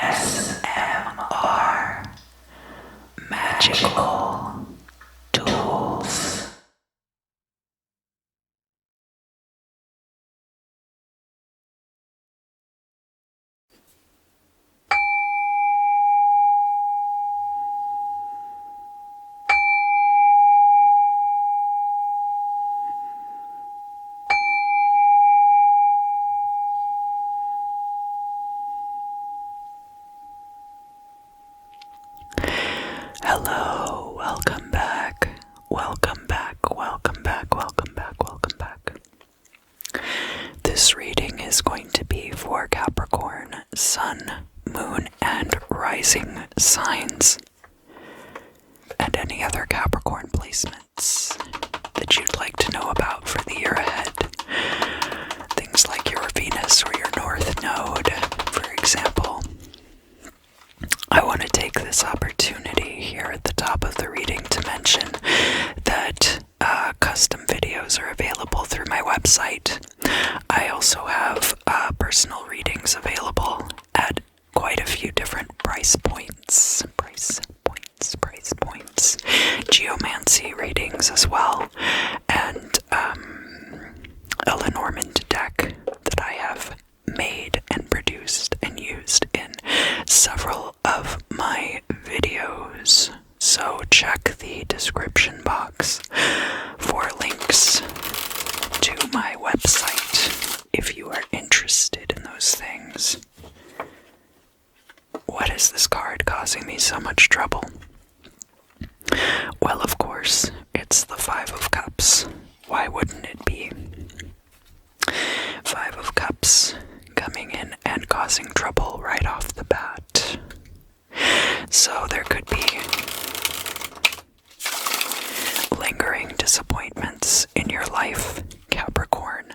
ASMR Magical Tools. Hello, welcome back. This reading is going to be for Capricorn, Sun, Moon, and Rising signs, and any other Capricorn placements that you'd like to know about for the year ahead. Things like your Venus or your North Node, for example. I want to take this opportunity here at the top of the reading to mention that custom videos are available through my website. I also have personal readings available at quite a few different price points. Geomancy readings as well, and a Lenormand deck that I have made and produced and used in several of my videos. So check the description box for links to my website if you are interested in those things. What is this card causing me so much trouble? Well, of course, it's the Five of Cups. Why wouldn't it be? Five of Cups coming in and causing trouble right off the bat. So there could be lingering disappointments in your life, Capricorn.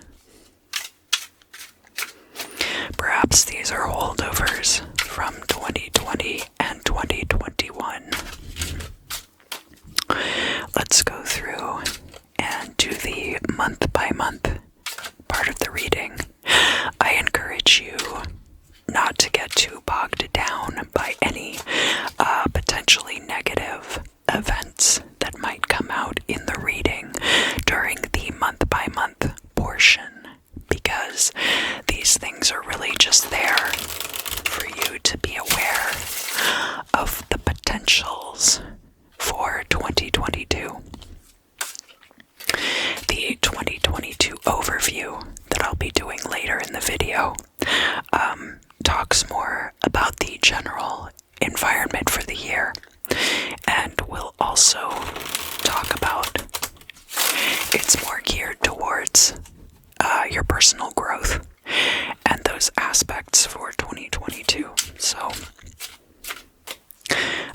Perhaps these are holdovers from 2020 and 2021. Let's go through and do the month-by-month part of the reading. I encourage you not to get too bogged down by any potentially negative events that might come out in the reading during the month-by-month portion, because these things are really just there for you to be aware of the potentials for 2022. The 2022 overview that I'll be doing later in the video talks more about the general environment for the year, and will also talk about, it's more geared towards your personal growth and those aspects for 2022. So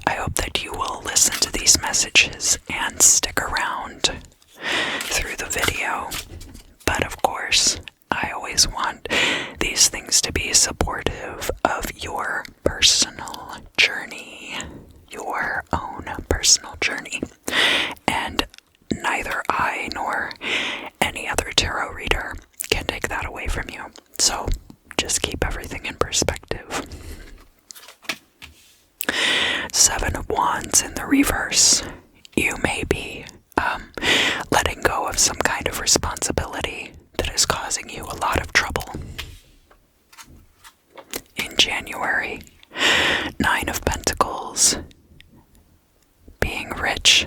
I hope that you will listen to these messages and stick around through the video. But of course, I always want these things to be supportive of your personal journey, your own personal journey. And neither I nor any other tarot reader can take that away from you. So just keep everything in perspective. Seven of Wands in the reverse. You may be letting go of some kind of responsibility that is causing you a lot of trouble. In January, Nine of Pentacles, being rich,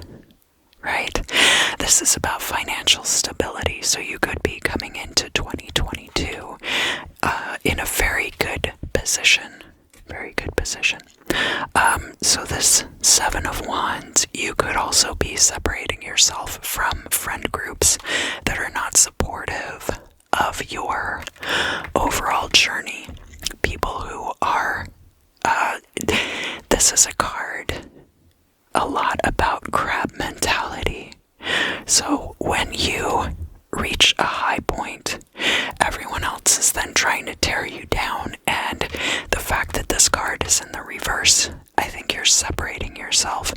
right? This is about financial stability, so you could be coming into 2022 in a very good position. So this Seven of Wands, you could also be separating yourself from friend groups that are not supportive of your overall journey. People who are, this is a card a lot about crab mentality. So when you reach a high point, everyone else is then trying to tear you down, and the fact that this card is in the reverse, I think you're separating yourself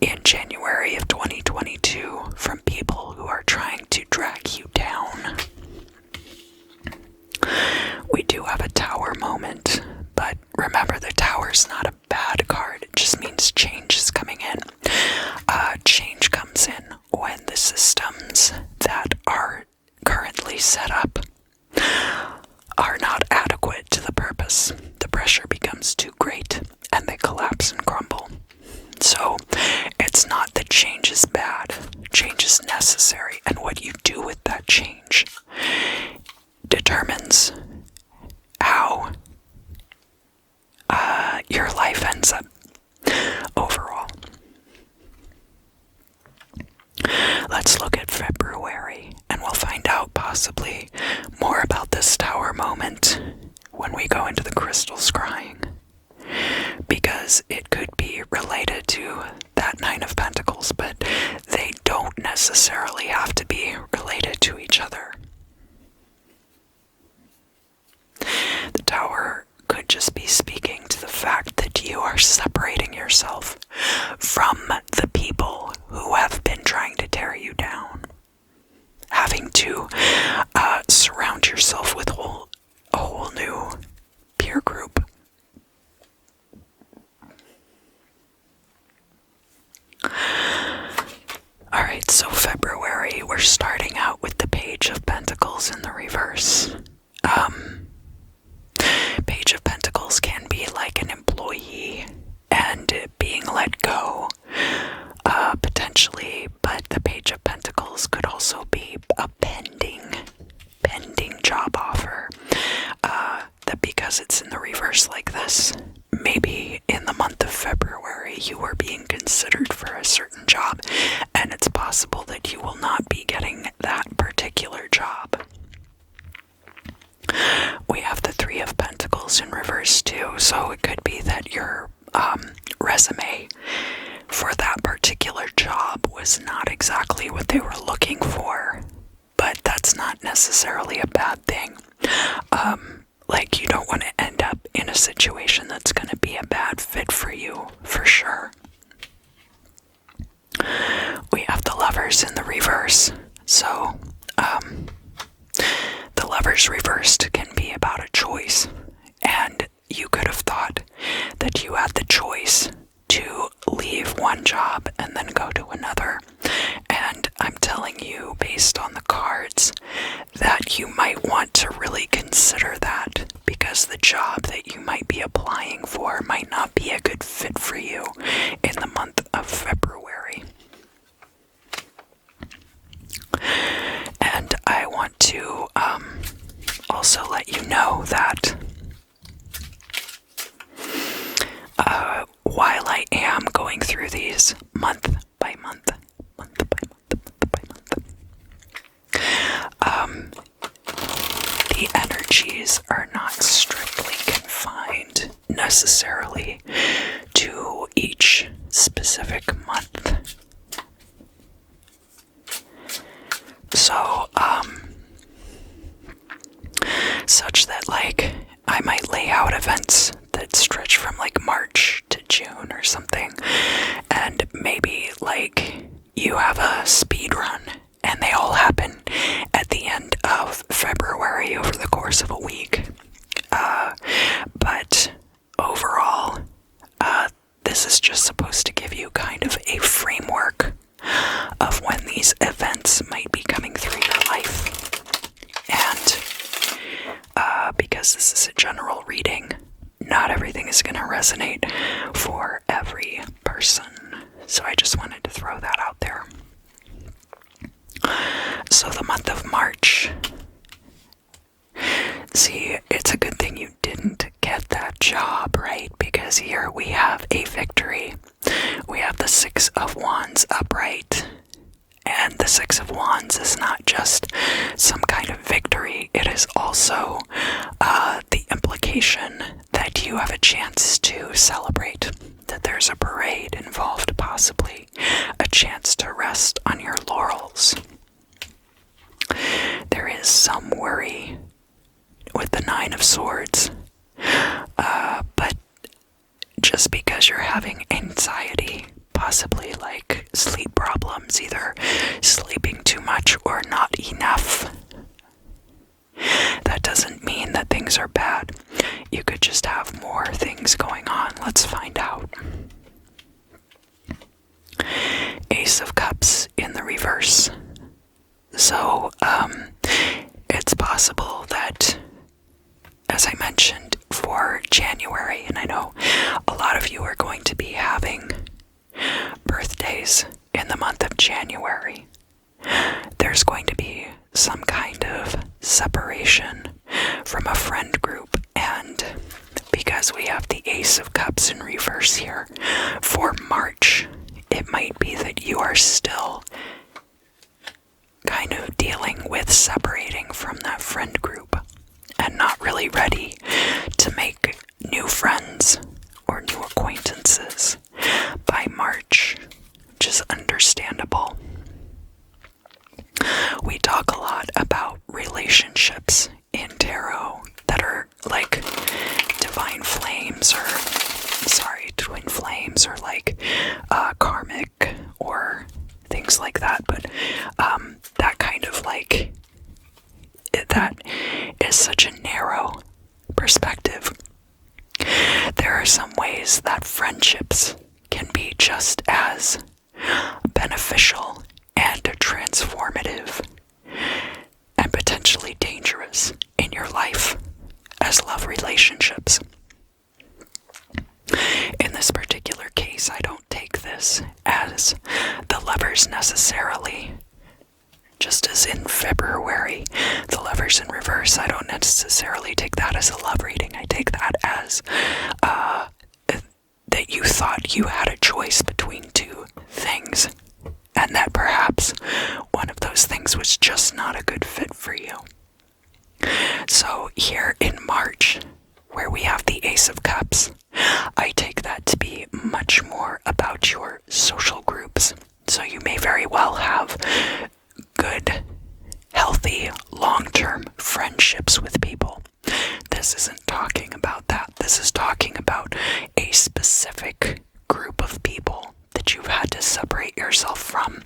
in January of 2022 from people who are trying to drag you down. We do have a tower moment, but remember, the tower is not a bad card. It just means change is coming in. Change comes in when the systems that are currently set up are not adequate to the purpose. The pressure becomes too great and they collapse and crumble. So it's not that change is bad. Change is necessary, and what you do with that change determines how your life ends up overall. Let's look at February, and we'll find out possibly more about this tower moment when we go into the crystal scrying, because it could be related to that Nine of Pentacles, but they don't necessarily have to be related to each other. The tower could just be speaking to the fact that you are separating yourself from the people who have been trying to tear you down. Having to surround yourself with a whole new peer group. Alright, so February, we're starting out with the Page of Pentacles in the reverse. Page of Pentacles can be like an employee and being let go, potentially, but the Page of Pentacles could also be a pending job offer. That because it's in the reverse like this, maybe in the month of February you were being considered for a certain job, and it's possible that you will not be getting that particular job. We have the Three of Pentacles in reverse too, so it could be that your resume for that particular job was not exactly what they were looking for, but that's not necessarily a bad thing. Like, you don't want to end up in a situation that's going to be a bad fit for you, for sure. We have the Lovers in the reverse, so the Lovers reversed can be about a choice, and you could have thought that you had the choice to leave one job and then go to another, and I'm telling you, based on the cards, that you might want to really consider that, because the job that you might be applying for might not be a good fit for you in the month of February. And I want to also let you know that while I am going through these month by month, the energies are not strictly confined necessarily to each specific month. So, such that, like, I might lay out events that stretch from, like, March to June or something, and maybe, like, you have a speed run, and they all happen at the end of February over the course of a week. But overall, this is just supposed to give you kind of a framework of when these events might be coming through your life. And because this is a general reading, not everything is going to resonate for every person. So I just wanted to throw that out there. So the month of March. See, it's a good thing you didn't get that job, right? Because here we have a victory. We have the Six of Wands upright. And the Six of Wands is not just some kind of victory. It is also the implication that you have a chance to celebrate. That there's a parade involved, possibly. A chance to rest on your laurels. There is some worry with the Nine of Swords, but just because you're having anxiety, possibly like sleep problems, either sleeping too much or not enough, that doesn't mean that things are bad. You could just have more things going on, Let's find out. Ace of Cups in the reverse. So, it's possible that, as I mentioned, for January, and I know a lot of you are going to be having birthdays in the month of January, there's going to be some kind of separation from a friend group, and because we have the Ace of Cups in reverse here for March, it might be that you are still kind of dealing with separating from that friend group and not really ready to make new friends or new acquaintances by March, which is understandable. We talk a lot about relationships in tarot that are like divine flames or, twin flames or like karmic or things like that, but that kind of like, that is such a narrow perspective. There are some ways that friendships can be just as beneficial and transformative and potentially dangerous in your life as love relationships. In this particular case, I don't take this as the lovers necessarily. Just as in February, the lovers in reverse, I don't necessarily take that as a love reading. I take that as that you thought you had a choice between two things, and that perhaps one of those things was just not a good fit for you. So here in March, where we have the Ace of Cups, I take that to be much more about your social groups. So you may very well have good, healthy, long-term friendships with people. This isn't talking about that. This is talking about a specific group of people that you've had to separate yourself from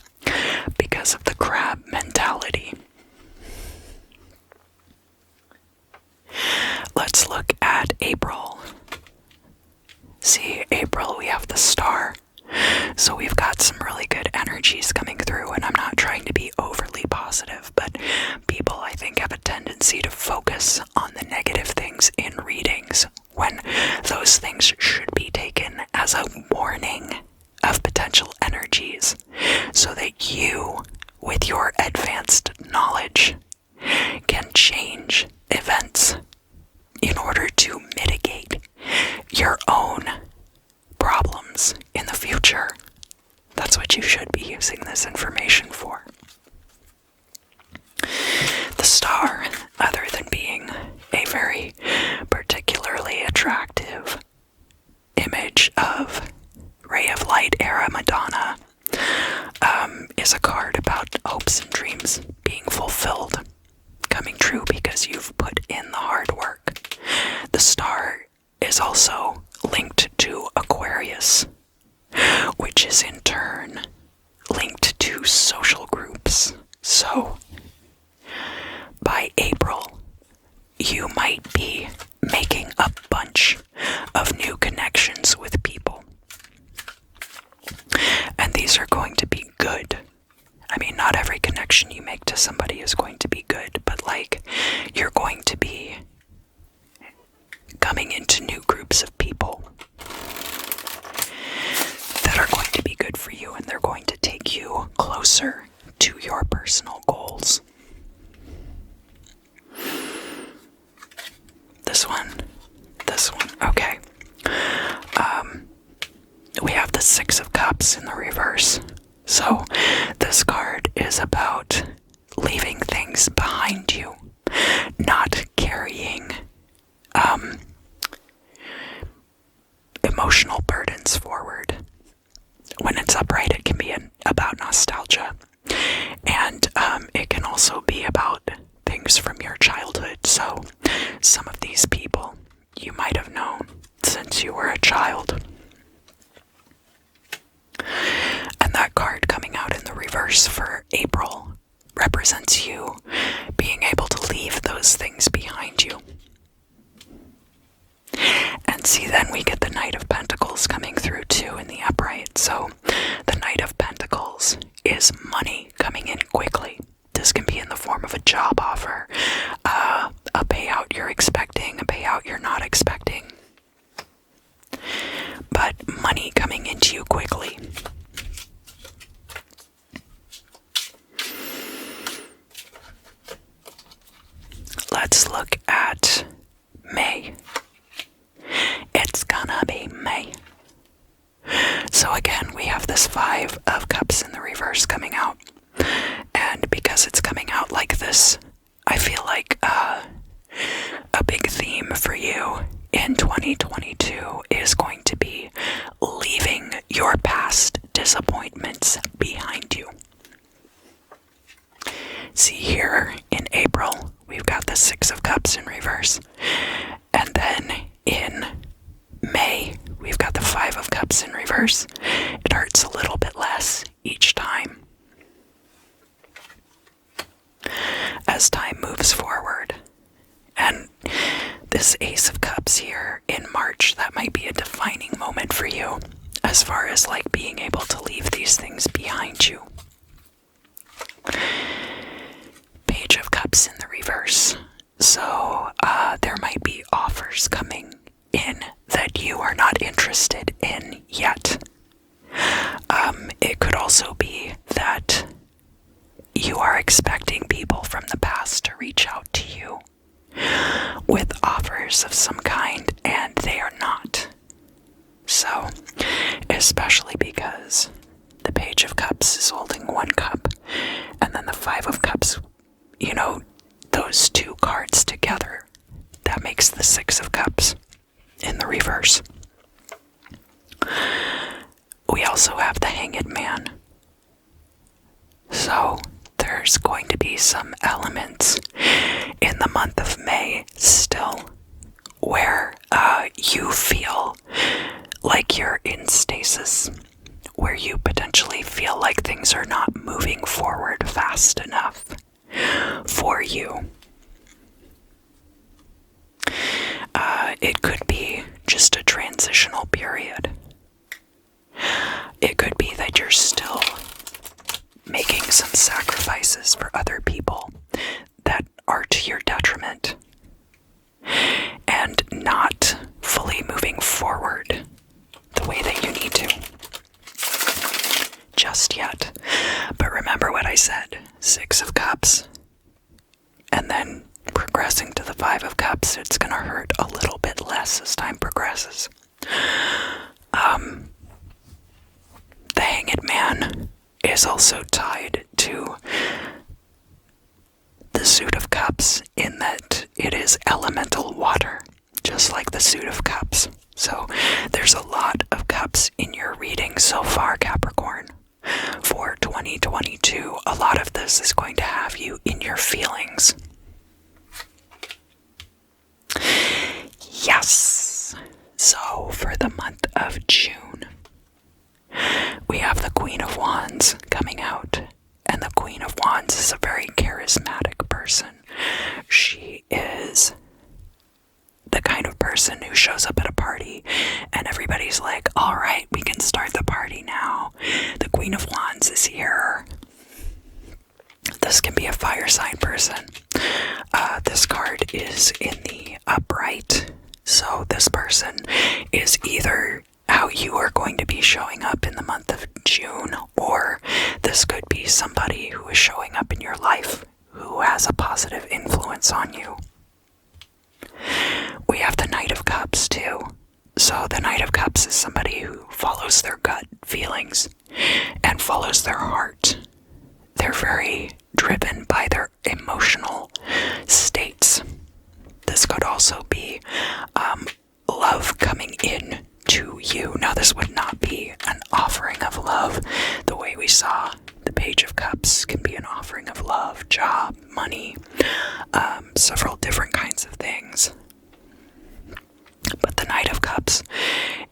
because of the crab mentality. Let's look at April. See, April, we have the Star. So we've got some really good energies coming through, and I'm not trying to be overly positive, but people, I think, have a tendency to focus on the negative things in readings when those things should be taken as a warning of potential energies, so that you, with your advanced knowledge, can change events in order to mitigate your own problems in the future. That's what you should be using this information for. The Star, other than being a very particularly attractive image of Ray of Light era Madonna, is a card about hopes and dreams being fulfilled, coming true because you've put in the hard work. The Star is also linked to Aquarius, which is in turn linked to social groups. So, by April, you might be making a bunch of new connections with people. And these are going to be good. I mean, not every connection you make to somebody is going to be good, but like, you're going to be coming into new groups of people that are going to be good for you, and they're going to take you closer to your personal goals. This one, okay. We have the Six of Cups in the reverse. So this card is about leaving things behind you, not carrying emotional burdens forward. When it's upright, it can be about nostalgia, and it can also be about things from your childhood. So some of these people you might have known since you were a child. And that card coming out in the reverse for April represents you being able to leave those things behind you. And see, then we get the Knight of Pentacles. So the Knight of Pentacles is money coming in quickly. This can be in the form of a job offer, a payout you're expecting, a payout you're not expecting. But money coming into you quickly. Let's look at May. It's gonna be May. So again, we have this Five of Cups in the reverse coming out. And because it's coming out like this, I feel like a big theme for you in 2022 is going to be leaving your past disappointments behind you. See here in April, we've got the Six of Cups in reverse. And then in May, we've got the Five of Cups in reverse. It hurts a little bit less each time. As time moves forward. And this Ace of Cups here in March, that might be a defining moment for you as far as like being able to leave these things behind you. Page of Cups in the reverse. So there might be offers coming in that you are not interested in yet. It could also be that you are expecting people from the past to reach out to you with offers of some kind, and they are not. So, especially because the Page of Cups is holding one cup, and then the Five of Cups, you know, those two cards together, that makes the Six of Cups in the reverse. We also have the Hanged Man. So, there's going to be some elements in the month of May still where you feel like you're in stasis, where you potentially feel like things are not moving forward fast enough for you. It could be just a transitional period. It could be that you're still making some sacrifices for other people that are to your detriment and not fully moving forward the way that you need to just yet. But remember what I said, Six of Cups, and then progressing to the Five of Cups, it's gonna hurt a little bit less as time progresses. The Hanged Man is also tied to the Suit of Cups in that it is elemental water, just like the Suit of Cups. So there's a lot of cups in your reading so far, Capricorn. For 2022, a lot of this is going to have you in your feelings. Yes. So for the month of June, we have the Queen of Wands coming out. And the Queen of Wands is a very charismatic person. She is the kind of person who shows up at a party and everybody's like, all right, we can start the party now. The Queen of Wands is here. This can be a fire sign person. This card is in the upright. So this person is either how you are going to be showing up in the month of June, or this could be somebody who is showing up in your life who has a positive influence on you. We have the Knight of Cups too. So the Knight of Cups is somebody who follows their gut feelings and follows their heart. They're very driven by their emotional states. This could also be love coming in to you. Now this would not be an offering of love the way we saw the Page of Cups can be an offering of love, job, money, several different kinds of things. But the Knight of Cups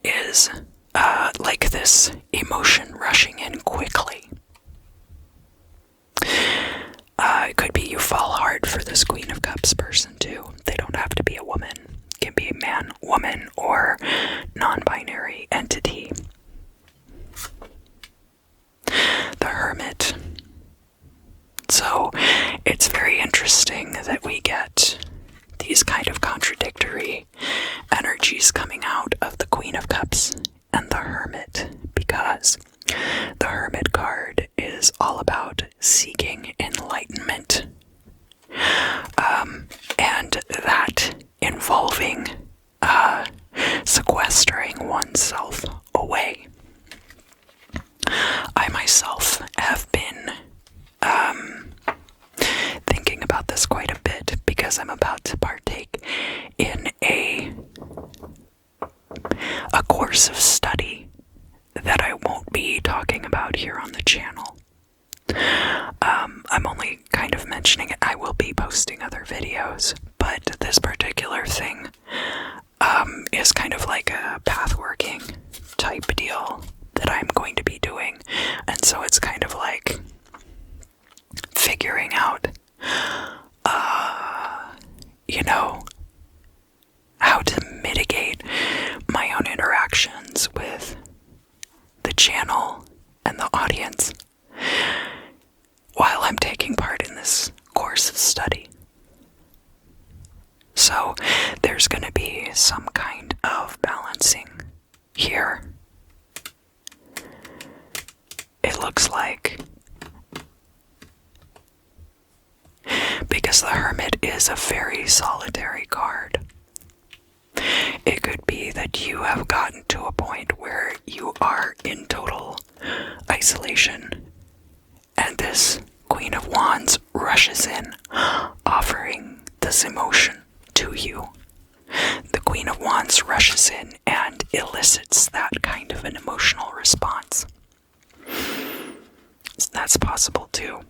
is like this emotion rushing in quickly. It could be you fall hard for this Queen of Cups person too. They don't have to be a woman. It can be a man, woman, or non-binary entity. interesting that we get these kind of contradictory energies coming out of the Queen of Cups and the Hermit, because the Hermit card is all about seeking enlightenment, and that involving sequestering oneself away. I myself have been thinking about this quite a bit because I'm about to partake in a course of study that I won't be talking about here on the channel. I'm only kind of mentioning it. I will be posting other videos, but this particular thing is kind of like a pathworking type deal that I'm going to be doing, and so it's kind of like figuring out how to mitigate my own interactions with the channel and the audience while I'm taking part in this course of study. So there's going to be some kind of balancing here. It looks like, because the Hermit is a very solitary card. It could be that you have gotten to a point where you are in total isolation, and this Queen of Wands rushes in, offering this emotion to you. The Queen of Wands rushes in and elicits that kind of an emotional response. That's possible too.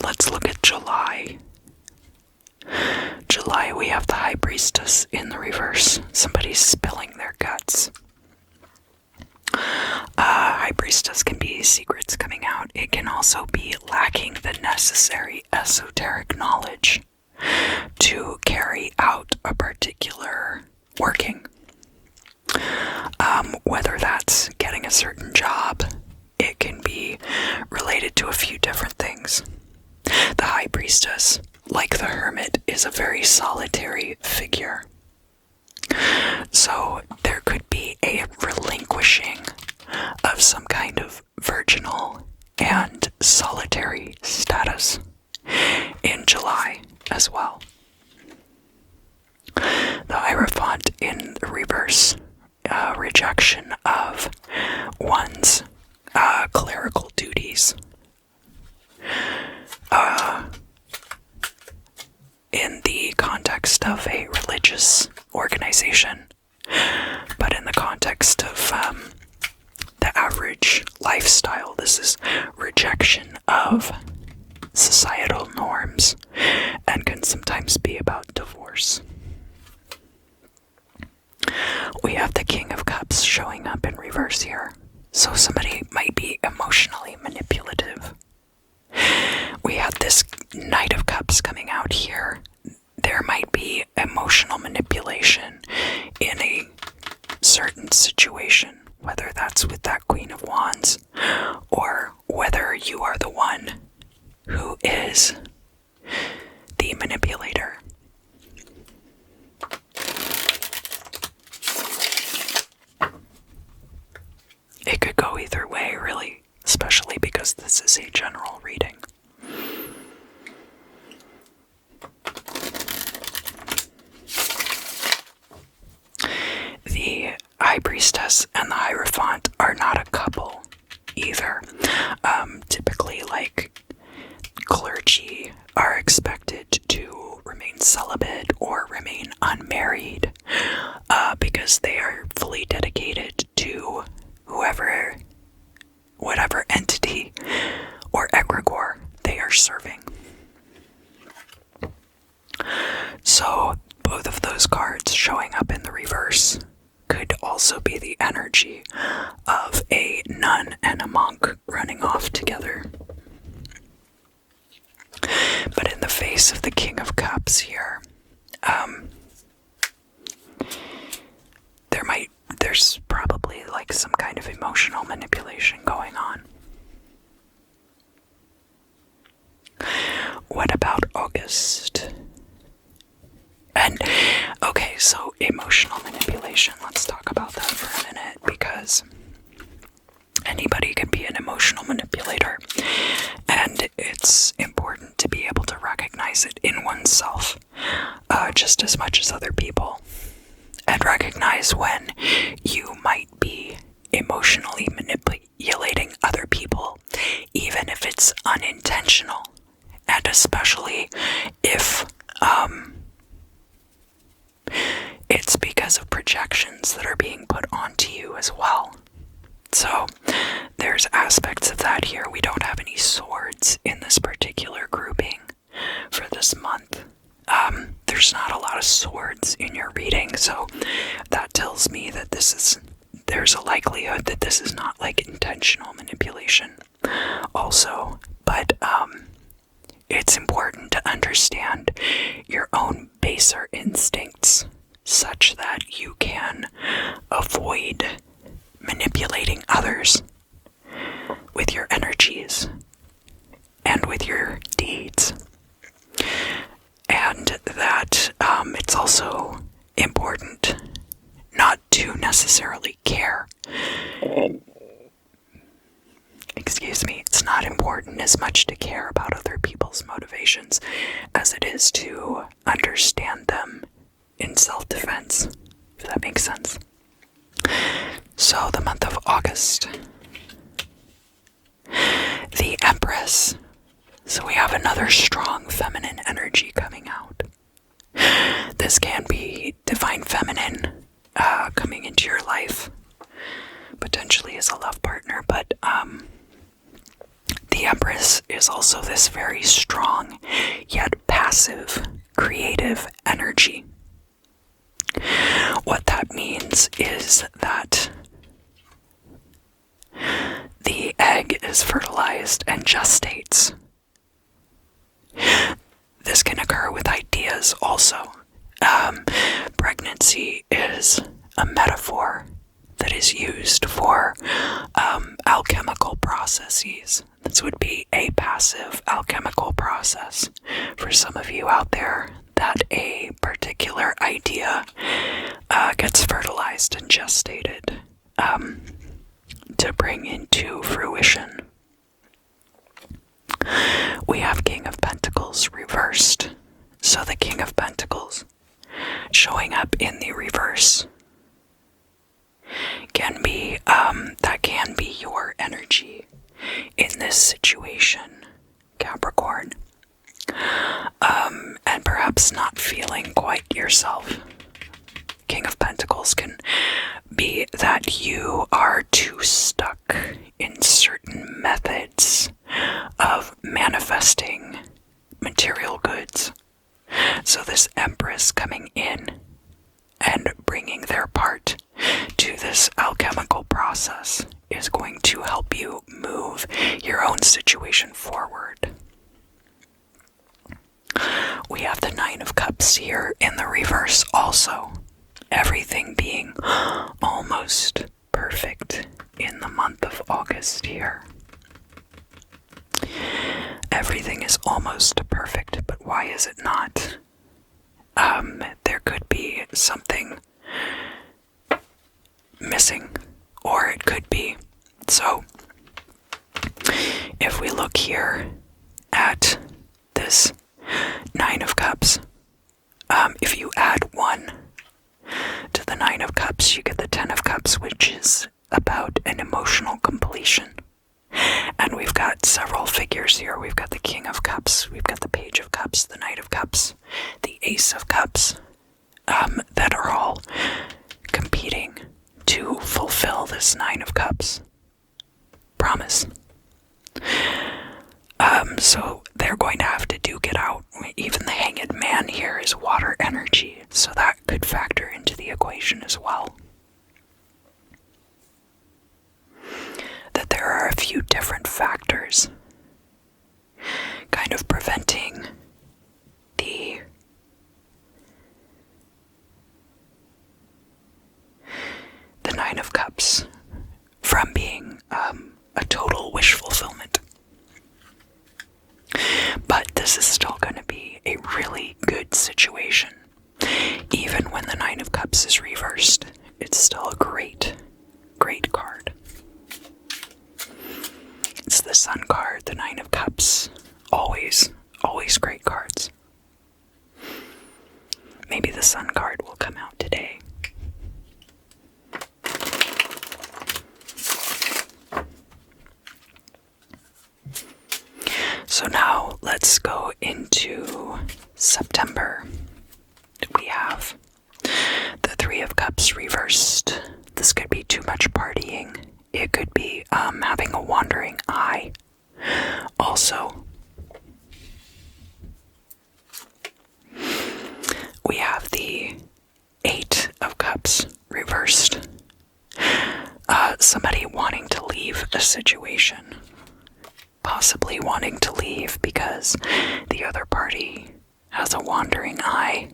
Let's look at July. July, we have the High Priestess in the reverse. Somebody's spilling their guts. High Priestess can be secrets coming out. It can also be lacking the necessary esoteric knowledge to carry out a particular working. Whether that's getting a certain job, it can be related to a few different things. The High Priestess, like the Hermit, is a very solitary figure. So there could be a relinquishing of some kind of virginal and solitary status in July as well. The Hierophant in the reverse, rejection of one's clerical duties. In the context of a religious organization, but in the context of the average lifestyle, this is rejection of societal norms and can sometimes be about divorce. We have the King of Cups showing up in reverse here, so somebody might be emotionally manipulative. We have this Knight of Cups coming out here. There might be emotional manipulation in a certain situation, whether that's with that Queen of Wands, or whether you are the one who is the manipulator. It could go either way, really, especially because this is a general reading. The High Priestess and the Hierophant are not a couple either. Typically, like, clergy are expected to remain celibate or remain unmarried because they are fully dedicated to whatever entity or egregore they are serving. So both of those cards showing up in the reverse could also be the energy of a nun and a monk running off together. But in the face of the King of Cups here, there's probably like some kind of emotional manipulation going on. What about August? Okay, so emotional manipulation. Let's talk about that for a minute, because anybody can be an emotional manipulator, and it's important to be able to recognize it in oneself just as much as other people, and recognize when you might be emotionally manipulating other people, even if it's unintentional, and especially if it's because of projections that are being put onto you as well. So there's aspects of that here. We don't have any swords in this particular grouping for this month. There's not a lot of swords in your reading, so that tells me that there's a likelihood that this is not like intentional manipulation also. But it's important to understand your own baser instincts such that you can avoid manipulating others with your energies and with your deeds. And that it's also important not to necessarily care. Excuse me, it's not important as much to care about other people's motivations as it is to understand them in self-defense, if that makes sense. So the month of August, the Empress. So we have another strong feminine energy coming out. This can be divine feminine coming into your life, potentially as a love partner, but the Empress is also this very strong yet passive creative energy. What that means is that the egg is fertilized and gestates. This can occur with ideas also. Pregnancy is a metaphor that is used for alchemical processes. This would be a passive alchemical process. For some of you out there, that a particular idea gets fertilized and gestated to bring into fruition. We have King of Pentacles reversed. So the King of Pentacles showing up in the reverse can be, that can be your energy in this situation, Capricorn. And perhaps not feeling quite yourself. King of Pentacles can be that you are too stuck in certain methods of manifesting material goods. So this Empress coming in and bringing their part to this alchemical process is going to help you move your own situation forward. We have the Nine of Cups here in the reverse also. Everything being almost perfect in the month of August here. Everything is almost perfect, but why is it not? There could be something missing, or it could be. So, if we look here at this Nine of Cups, if you add 1 to the Nine of Cups, you get the 10 of Cups, which is about an emotional completion. And we've got several figures here. We've got the King of Cups, we've got the Page of Cups, the Knight of Cups, the Ace of Cups, that are all competing to fulfill this Nine of Cups promise. So they're going to have to duke it out. Even the Hanged Man here is water energy, so that could factor into the equation as well. That there are a few different factors kind of preventing the Nine of Cups from being a total wish fulfillment. But this is still going to be a really good situation, even when reversed, it's still a great card. It's the Sun card, the Nine of Cups. Always great cards. Maybe the Sun card will come out today. So now let's go into September. We have the Three of Cups reversed. This could be too much partying. It could be having a wandering eye. Also, we have the Eight of Cups reversed. Somebody wanting to leave a situation. Possibly wanting to leave because the other party has a wandering eye.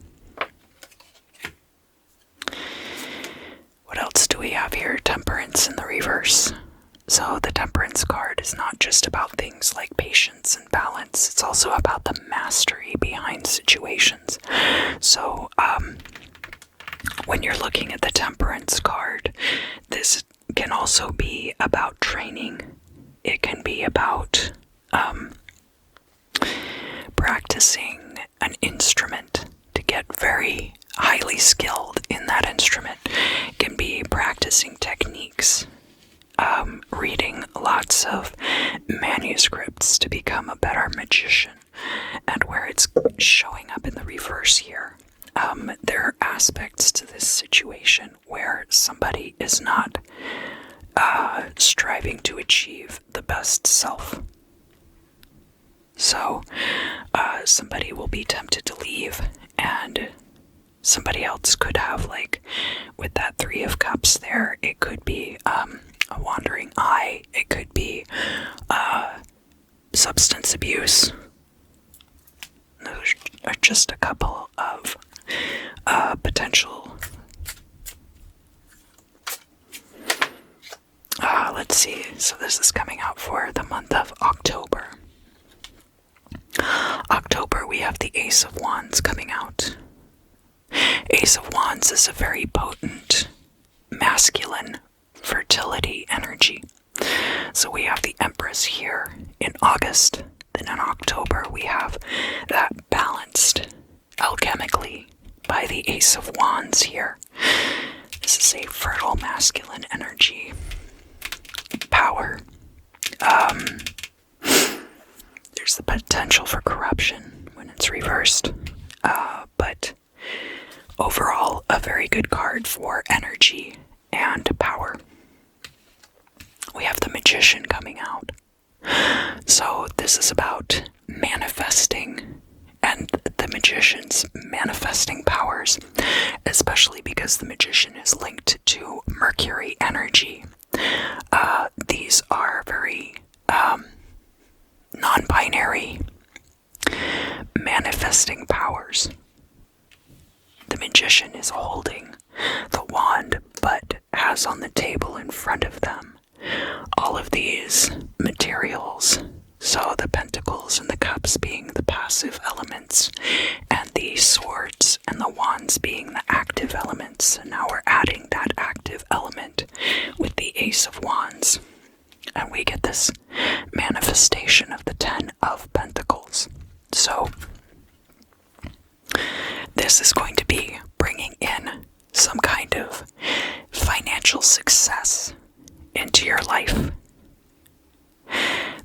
What else do we have here? Temperance in the reverse. So the Temperance card is not just about things like patience and balance. It's also about the mastery behind situations. So when you're looking at the Temperance card, this can also be about training. It can be about practicing an instrument to get very highly skilled in that instrument. It can be practicing techniques, reading lots of manuscripts to become a better magician. And where it's showing up in the reverse here, there are aspects to this situation where somebody is not striving to achieve the best self. So, somebody will be tempted to leave, and somebody else could have, like, with that Three of Cups there, it could be a wandering eye, it could be substance abuse. Those are just a couple of potential. Let's see, so this is coming out for the month of October. October, we have the Ace of Wands coming out. Ace of Wands is a very potent, masculine fertility energy. So we have the Empress here in August. Then in October, we have that balanced alchemically by the Ace of Wands here. This is a fertile masculine energy. Power. There's the potential for corruption when it's reversed. But overall, a very good card for energy and power. We have the Magician coming out. So this is about manifesting and the Magician's manifesting powers, especially because the Magician is linked to Mercury energy. These are very non-binary manifesting powers. The Magician is holding the wand, but has on the table in front of them all of these materials. So the pentacles and the cups being the passive elements, and the swords and the wands being the active elements. And now we're adding that active element with the Ace of Wands. And we get this manifestation of the Ten of Pentacles. So this is going to be bringing in some kind of financial success into your life.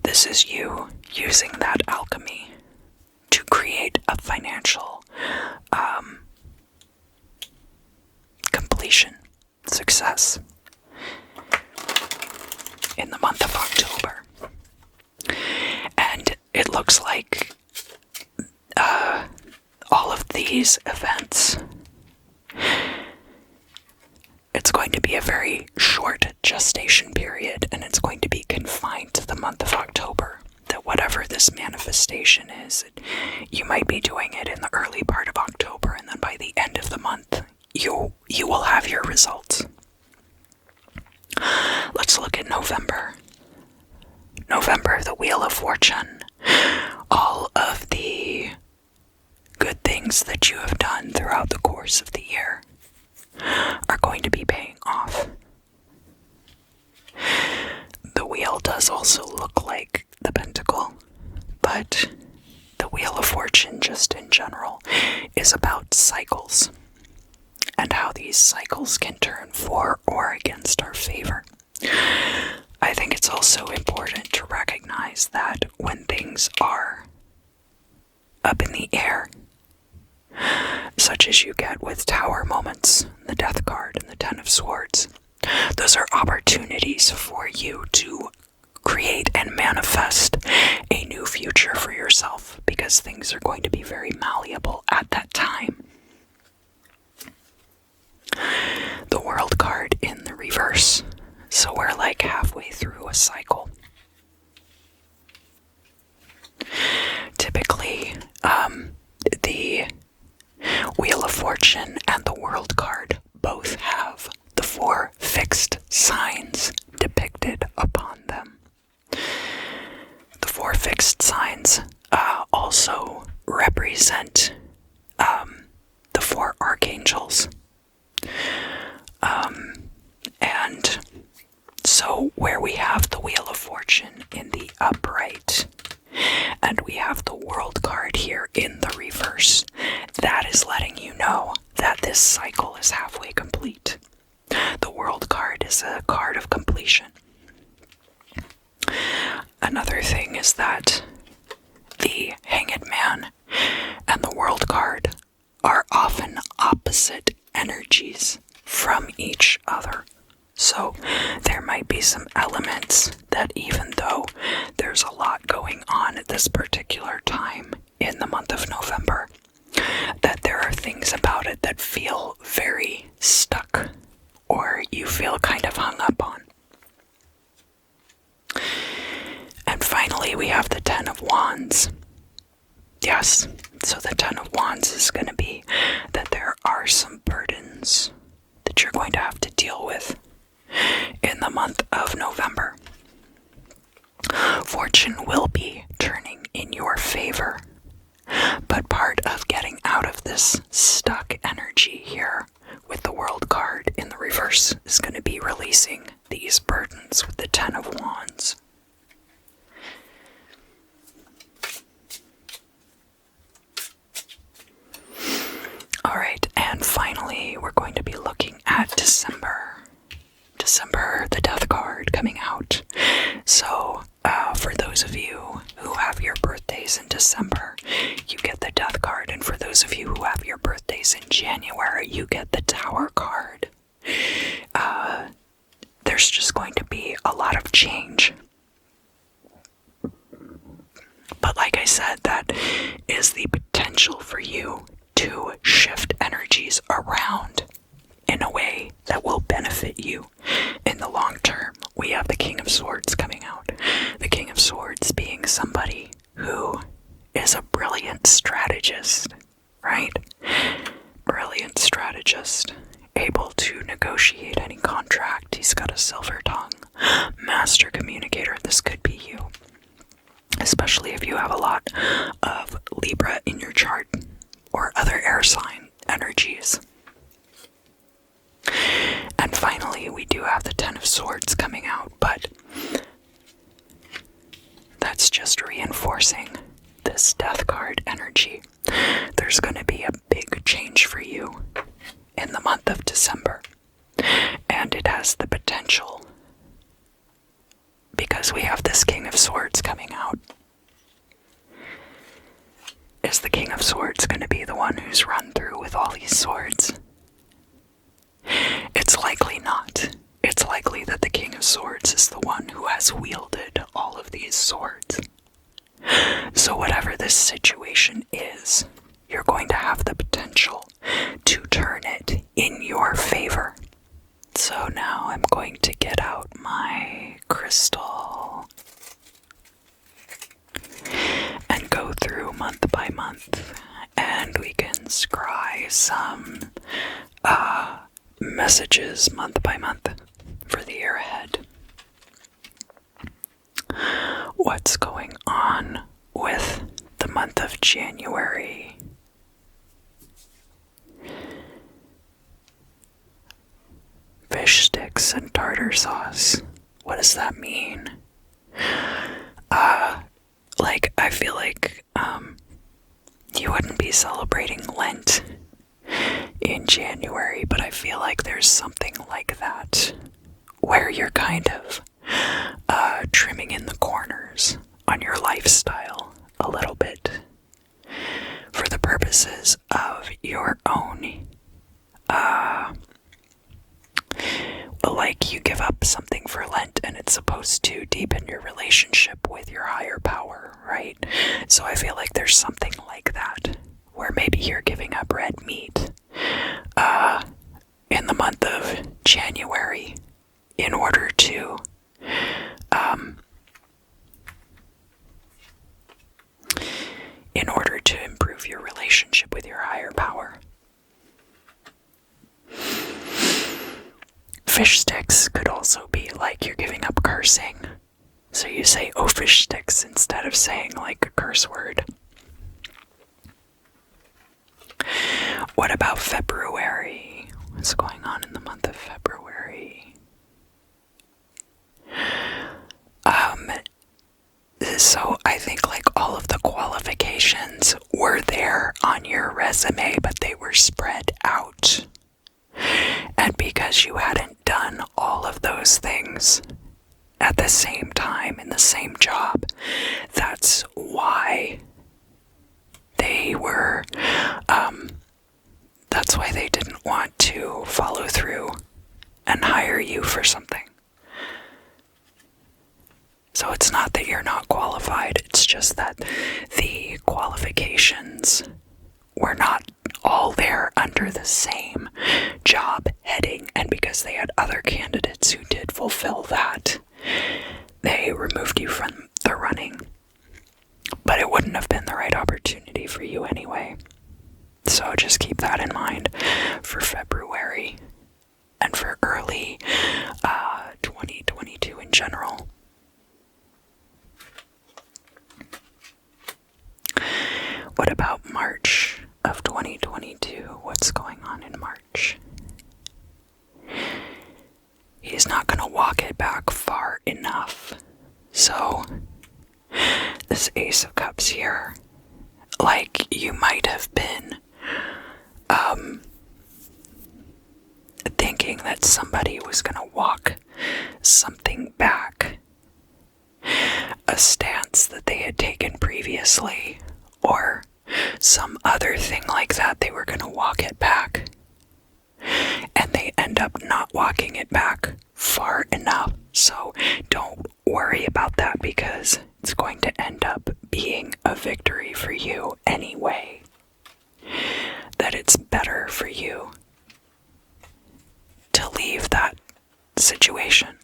This is you using that alchemy to create a financial completion, success in the month of October. And it looks like all of these events, it's going to be a very short gestation period, and it's going to be confined to the month of October. That whatever this manifestation is, you might be doing it in the early part of October, and then by the end of the month, you will have your results. Let's look at November. November, the Wheel of Fortune. All of the good things that you have done throughout the course of the year are going to be paying off. The wheel does also look like the pentacle, but the Wheel of Fortune, just in general, is about cycles and how these cycles can turn for or against our favor. I think it's also important to recognize that when things are up in the air, such as you get with Tower moments, the Death card, and the Ten of Swords, those are opportunities for you to create and manifest a new future for yourself, because things are going to be very malleable at that time. The World card in the reverse, so we're like halfway through a cycle. Typically, the Wheel of Fortune and the World card both have the 4 fixed signs depicted upon them. The 4 fixed signs also represent the 4 archangels. And so where we have the Wheel of Fortune in the upright, and we have the World card here in the reverse, that is letting you know that this cycle is halfway complete. The World card is a card of completion. Another thing is that the Hanged Man and the World card are often opposite energies from each other. So there might be some elements that, even though there's a lot going on at this particular time in the month of November, that there are things about it that feel very stuck, or you feel kind of hung up on. And finally, we have the Ten of Wands. Yes, so the Ten of Wands is going to be that there are some burdens that you're going to have to deal with in the month of November. Fortune will be turning in your favor, but part of getting out of this stuck energy here with the World card in the reverse is going to be releasing these burdens with the Ten of Wands. Alright, and finally, we're going to be looking at December. December, the Death card coming out. So, for those of you who have your birthdays in December, you get the Death card. And for those of you who have your birthdays in January, you get the Tower card. There's just going to be a lot of change. But like I said, that is the potential for you to shift energies around in a way that will benefit you in the long term. We have the King of Swords coming out. The King of Swords being somebody who is a brilliant strategist, right? Brilliant strategist, able to negotiate any contract. He's got a silver tongue. Master communicator. This could be you, especially if you have a lot of Libra in your chart or other air sign energies. And finally, we do have the Ten of Swords coming out, but that's just reinforcing this Death card energy. There's going to be a big change for you in the month of December, and it has the potential, because we have this King of Swords coming out. Is the King of Swords going to be the one who's run through with all these swords? It's likely not. It's likely that the King of Swords is the one who has wielded all of these swords. So whatever this situation is, you're going to have the potential to turn it in your favor. So now I'm going to get out my crystal and go through month by month, and we can scry some messages month by month for the year ahead. What's going on with the month of January? fish sticks and tartar sauce. What does that mean? I feel like, you wouldn't be celebrating Lent in January, but I feel like there's something like that, where you're kind of, trimming in the corners on your lifestyle a little bit for the purposes of your own, like you give up something for Lent and it's supposed to deepen your relationship with your higher power, right? So I feel like there's something like that, where maybe you're giving up red meat in the month of January in order to improve your relationship with your higher power. Fish sticks could also be like you're giving up cursing. So you say, oh, fish sticks, instead of saying like a curse word. What about February? What's going on in the month of February? So I think like all of the qualifications were there on your resume, but they were spread out. And because you hadn't done all of those things at the same time in the same job, that's why they were, that's why they didn't want to follow through and hire you for something. So it's not that you're not qualified, it's just that the qualifications were not all there under the same job heading, and because they had other candidates who did fulfill that, they removed you from the running. But it wouldn't have been the right opportunity for you anyway. So just keep that in mind for February and for early 2022 in general. What about March of 2022? What's going on in March? He's not going to walk it back far enough. So, this Ace of Cups here, like you might have been thinking that somebody was going to walk something back, a stance that they had taken previously, or some other thing like that. They were going to walk it back, and they end up not walking it back far enough. So don't worry about that, because it's going to end up being a victory for you anyway. That it's better for you to leave that situation.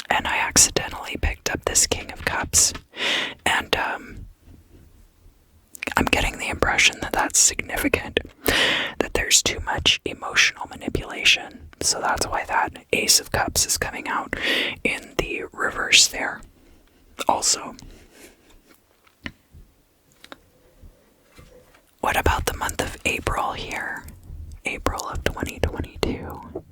And I accidentally picked up this King of Cups, and I'm getting the impression that that's significant, that there's too much emotional manipulation. So that's why that Ace of Cups is coming out in the reverse there also. What about the month of April here? April of 2022.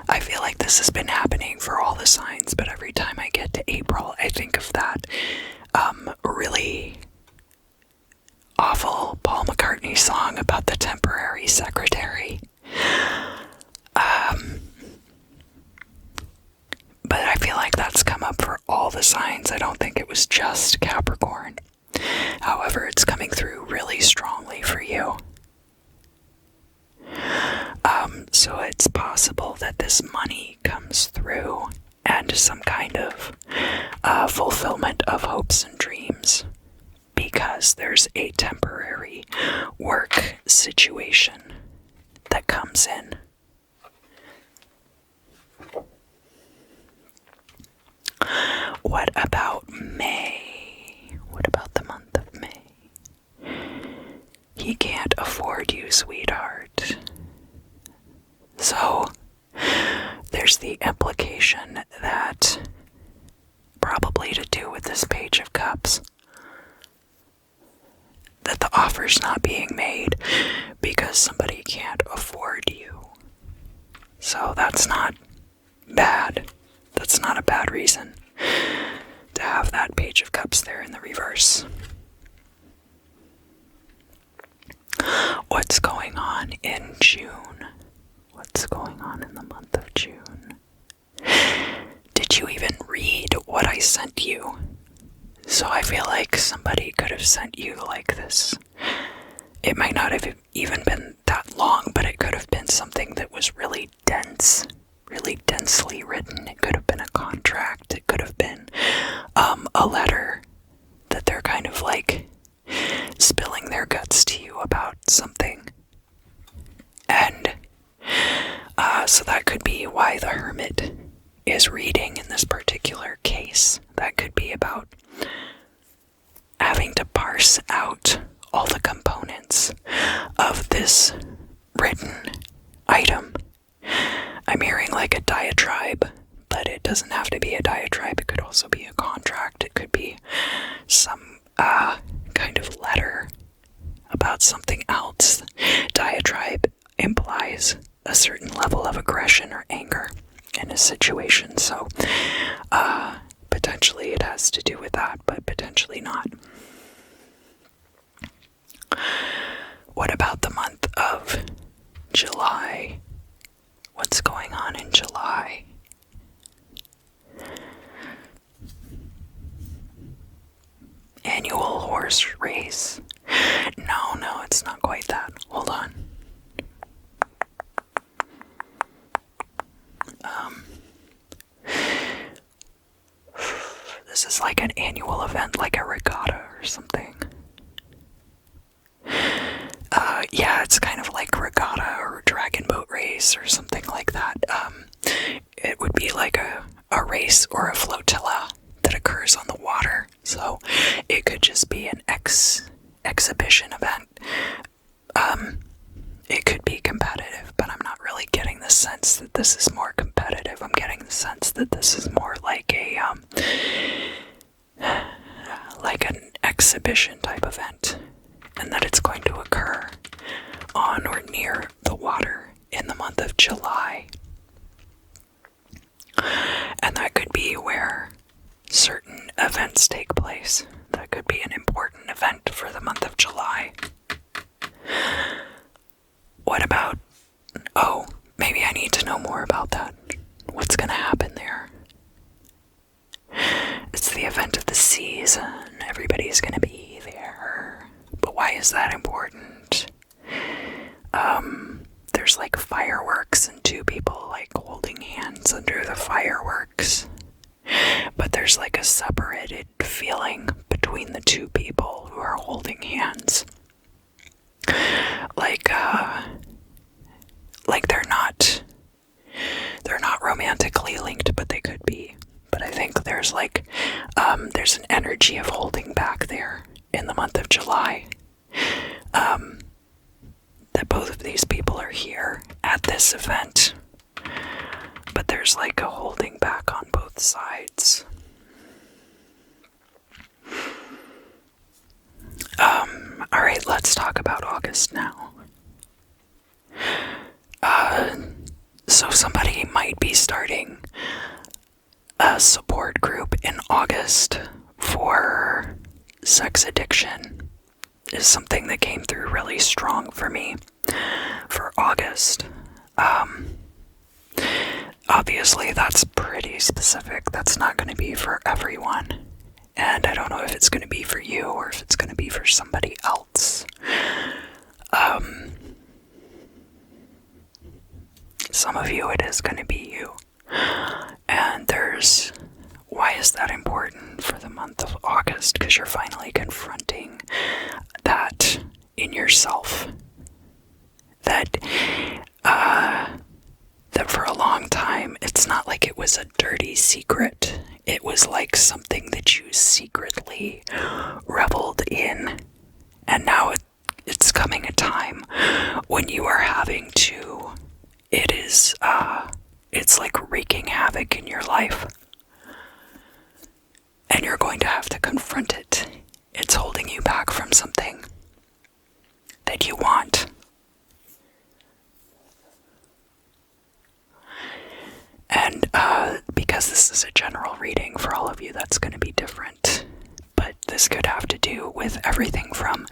I feel like this has been happening for all the signs, but every time I get to April, I think of that really awful Paul McCartney song about the temporary secretary. But I feel like that's come up for all the signs. I don't think it was just Capricorn. However, it's coming through really strongly for you. So it's possible that this money comes through and some kind of fulfillment of hopes and dreams, because there's a temporary work situation that comes in. What about May? What about the month of May? He can't afford you, sweetheart. So, implication that probably to do with this Page of Cups, that the offer's not being made because somebody can't afford you. So that's not bad. That's not a bad reason to have that Page of Cups there in the reverse. What's going on in June? What's going on in the month of June? Did you even read what I sent you? So I feel like somebody could have sent you like this. It might not have even been that long, but it could have been something that was really dense, really densely written. It could have been a contract. It could have been a letter that they're kind of like spilling their guts to you about something. And so that could be why the Hermit is reading in this particular case. That could be about having to parse out all the components of this written item. I'm hearing like a diatribe, but it doesn't have to be a diatribe. It could also be a contract. It could be some kind of letter about something else. Diatribe implies a certain level of aggression or anger in a situation, so potentially it has to do with that, but potentially not. What about the month of July? What's going on in July? Annual horse race. No, it's not quite that. Hold on. This is like an annual event, like a regatta or something. Yeah, it's kind of like regatta or dragon boat race or something like that. It would be like a race or a flotilla that occurs on the water. So it could just be an exhibition event. It could be competitive, but I'm not really getting the sense that this is more competitive. I'm getting the sense that this is more like like an exhibition type event, and that it's going to occur on or near the water in the month of July. And that could be where certain events take place. That could be an important event for the month of July. What about... Oh, maybe I need to know more about that. What's gonna happen there? It's the event of the season. Everybody's gonna be there. But why is that important? There's like fireworks and two people like holding hands under the fireworks. But there's like a separated feeling between the two people who are holding hands. Like they're not romantically linked, but they could be. But I think there's there's an energy of holding back there in the month of July. That both of these people are here at this event, but there's like a holding back on both sides. Alright, let's talk about August now. So somebody might be starting a support group in August for sex addiction. Is something that came through really strong for me for August. Obviously that's pretty specific. That's not going to be for everyone. And I don't know if it's going to be for you or if it's going to be for somebody else. Some of you, it is going to be you. And why is that important for the month of August? Because you're finally confronting that in yourself. That for a long time, it's not like it was a dirty secret. It was like something that you secretly reveled in. And now it's coming a time when you are having to, it's like wreaking havoc like in your life. And you're going to have to confront it. It's holding you back from something that you want. And because this is a general reading for all of you, that's going to be different. But this could have to do with everything from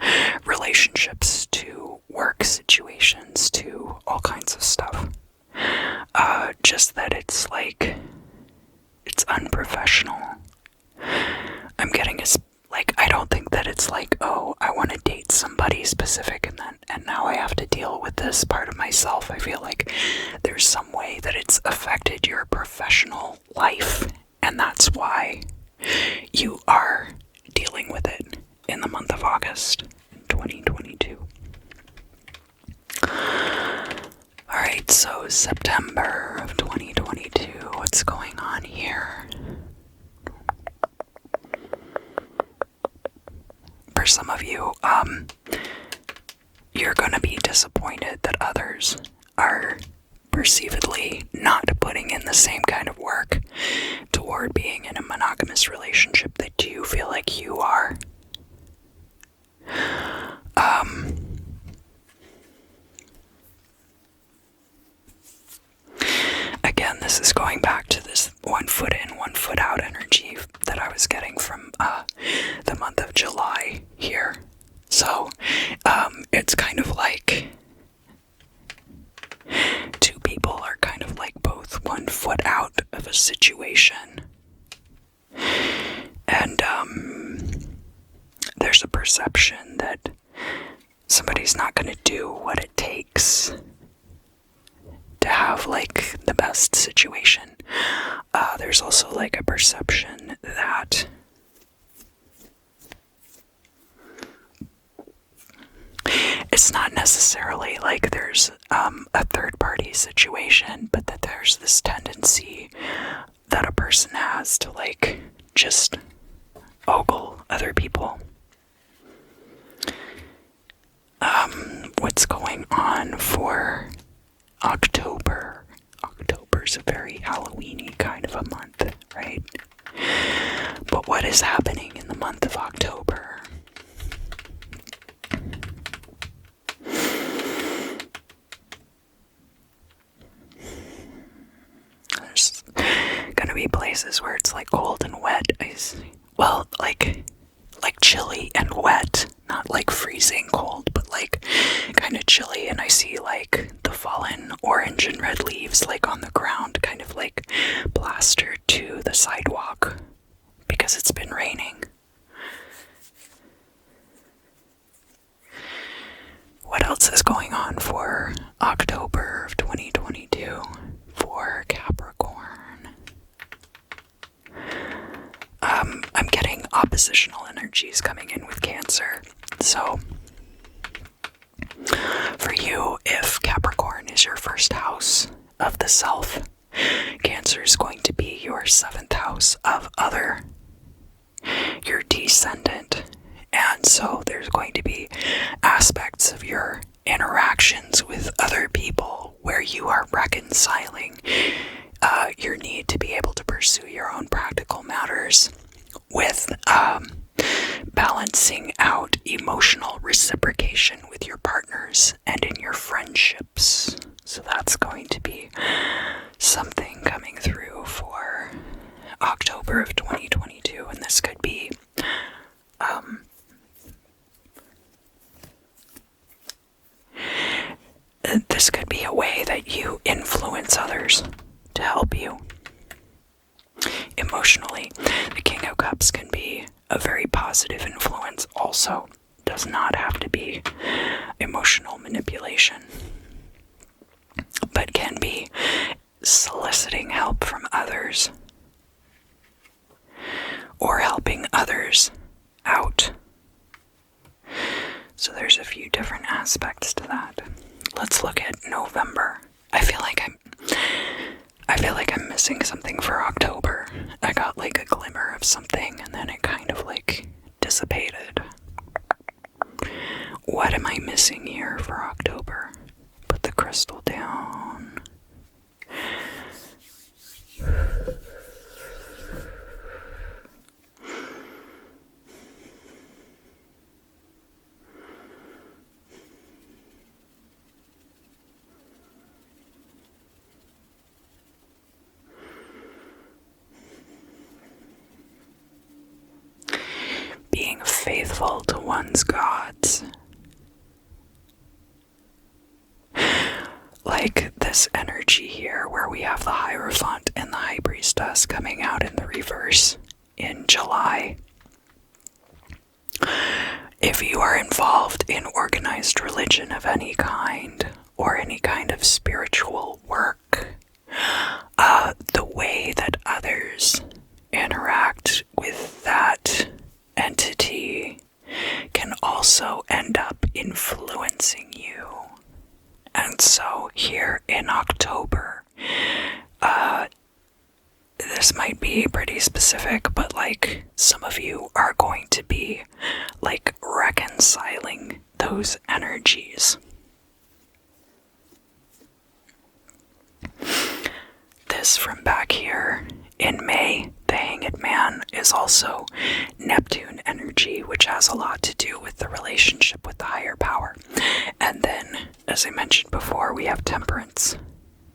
relationships to work situations to all kinds of stuff. Just that it's like, it's unprofessional. I'm getting I don't think that it's like, oh, I want to date somebody specific and now I have to deal with this part of myself. I feel like there's some way that it's affected your professional life, and that's why you are dealing with it in the month of August 2022. Alright, so September of 2022, what's going on here? For some of you, you're going to be disappointed that others are perceivedly not putting in the same kind of work toward being in a monogamous relationship that you feel like you are. Again, this is going back to this 1 foot in, 1 foot out energy that I was getting from the month of July here. So, it's kind of like two people are kind of like both 1 foot out of a situation. And, there's a perception that somebody's not going to do what it takes to have, like, the best situation. There's also, like, a perception that it's not necessarily like there's a third-party situation, but that there's this tendency that a person has to, like, just ogle other people. What's going on for October? October's a very Halloween-y kind of a month, right? But what is happening in the month of October? There's gonna be places where it's like cold and wet. Well, like chilly and wet, not like freezing cold, but like kind of chilly, and I see like the fallen orange and red leaves like on the ground, kind of like plastered to the sidewalk because it's been raining. What else is going on for October of 2022 for Capricorn? I'm getting oppositional energies coming in with Cancer. So, for you, if Capricorn is your first house of the self, Cancer is going to be your 7th house of other, your descendant. And so there's going to be aspects of your interactions with other people where you are reconciling your need to be able to pursue your own practical matters with balancing out emotional reciprocation with your partners and in your friendships. So that's going to be something coming through for October of 2022, and this could be a way that you influence others to help you emotionally. The King of Cups can be a very positive influence also. Does not have to be emotional manipulation, but can be soliciting help from others or helping others out. So there's a few different aspects to that. Let's look at November. I feel like I'm missing something for October. I got like a glimmer of something and then it kind of like dissipated. What am I missing here for October? Put the crystal down. faithful to one's gods. Like this energy here where we have the Hierophant and the High Priestess coming out in the reverse in July. If you are involved in organized religion of any kind, or any kind of spiritual work, the way that others interact with that entity can also end up influencing you. And so here in October, this might be pretty specific, but like some of you are going to be like reconciling those energies. This from back here in May, the Hanged Man is also Neptune energy, which has a lot to do with the relationship with the higher power. And then, as I mentioned before, we have Temperance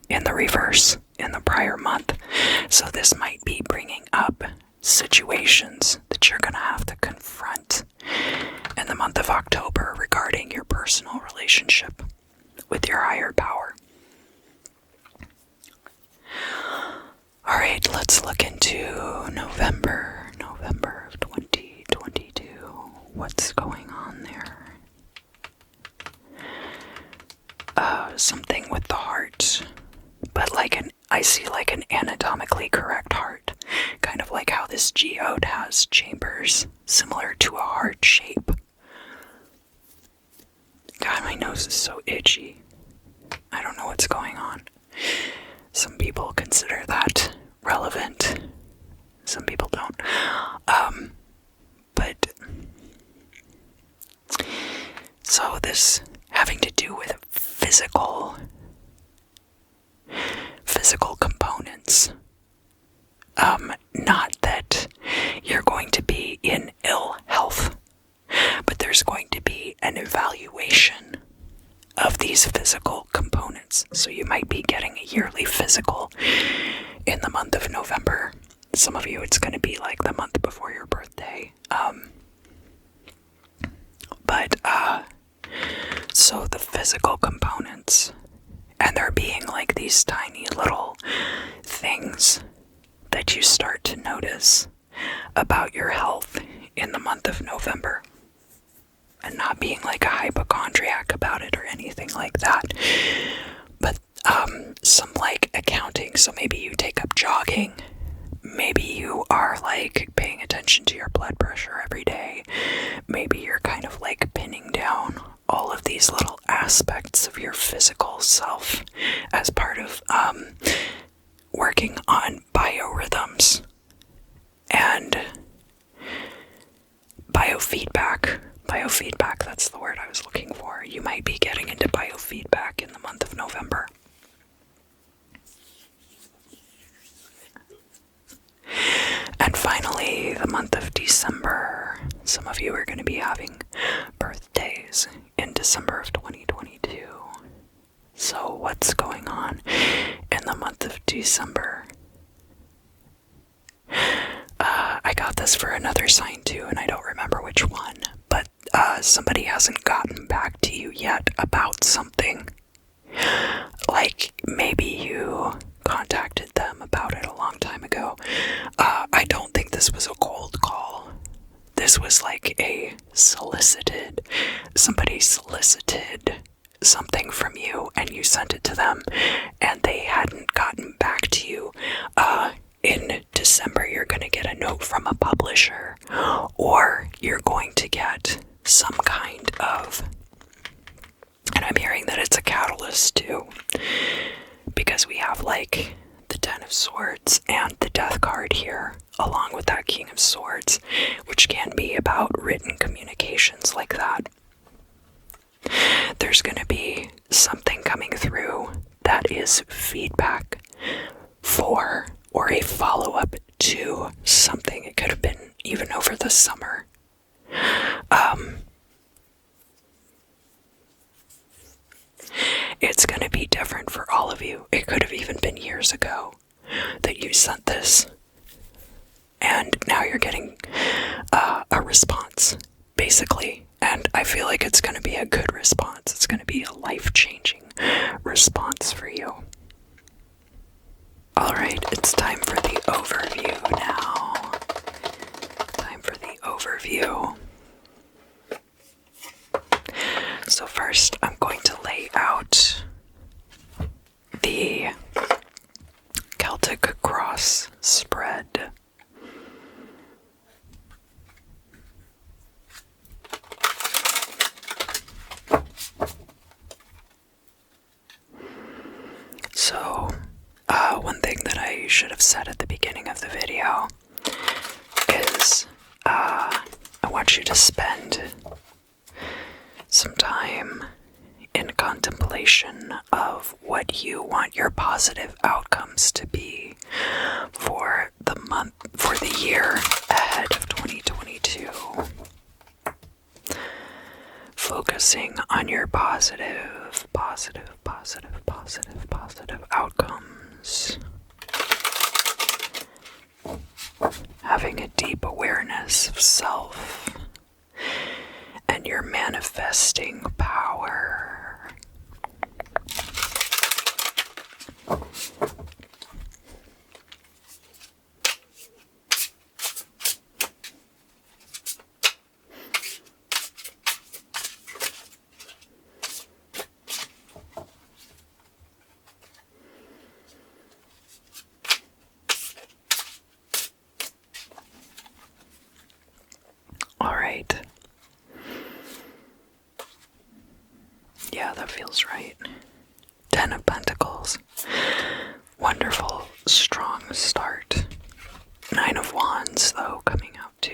in the reverse in the prior month. So this might be bringing up situations that you're going to have to confront in the month of October regarding your personal relationship with your higher power. Alright, let's look into November of 2022. What's going on there? Something with the heart. But I see like an anatomically correct heart. Kind of like how this geode has chambers similar to a heart shape. God, my nose is so itchy. I don't know what's going on. Some people consider that relevant. Some people don't. But so this having to do with physical components. Not that you're going to be in ill health, but there's going to be an evaluation of these physical components. So you might be getting a yearly physical in the month of November. Some of you, it's going to be like the month before your birthday. So the physical components, and there being like these tiny little things that you start to notice about your health in the month of November. And not being like a hypochondriac about it or anything like that. But some like accounting. So maybe you take up jogging. Maybe you are like paying attention to your blood pressure every day. Maybe you're kind of like pinning down all of these little aspects of your physical self as part of working on biorhythms and biofeedback. Biofeedback, that's the word I was looking for. You might be getting into biofeedback in the month of November. And finally, the month of December. Some of you are going to be having birthdays in December of 2022. So what's going on in the month of December? I got this for another sign too, and I don't remember which one, but somebody hasn't gotten back to you yet about something. Like, maybe you contacted them about it a long time ago. I don't think this was a cold call. This was like somebody solicited something from you, and you sent it to them, and they hadn't gotten back to you. In December, you're going to get a note from a publisher, or you're going to get some kind of, and I'm hearing that it's a catalyst too, because we have like the Ten of Swords and the Death card here, along with that King of Swords, which can be about written communications like that. There's going to be something coming through that is feedback for, or a follow-up to something. It could have been even over the summer. It's going to be different for all of you. It could have even been years ago that you sent this, and now you're getting a response. basically. And I feel like it's going to be a good response. It's going to be a life-changing response for you. Alright, it's time for the overview now. Time for the overview. So first, I'm going to lay out the Celtic Cross spread. So, one thing that I should have said at the beginning of the video is I want you to spend some time in contemplation of what you want your positive outcomes to be for the year ahead of 2022. Focusing on your positive outcomes. Having a deep awareness of self and your manifesting power. Alright. Yeah, that feels right. 10 of Pentacles. Wonderful, strong start. 9 of Wands, though, coming out too.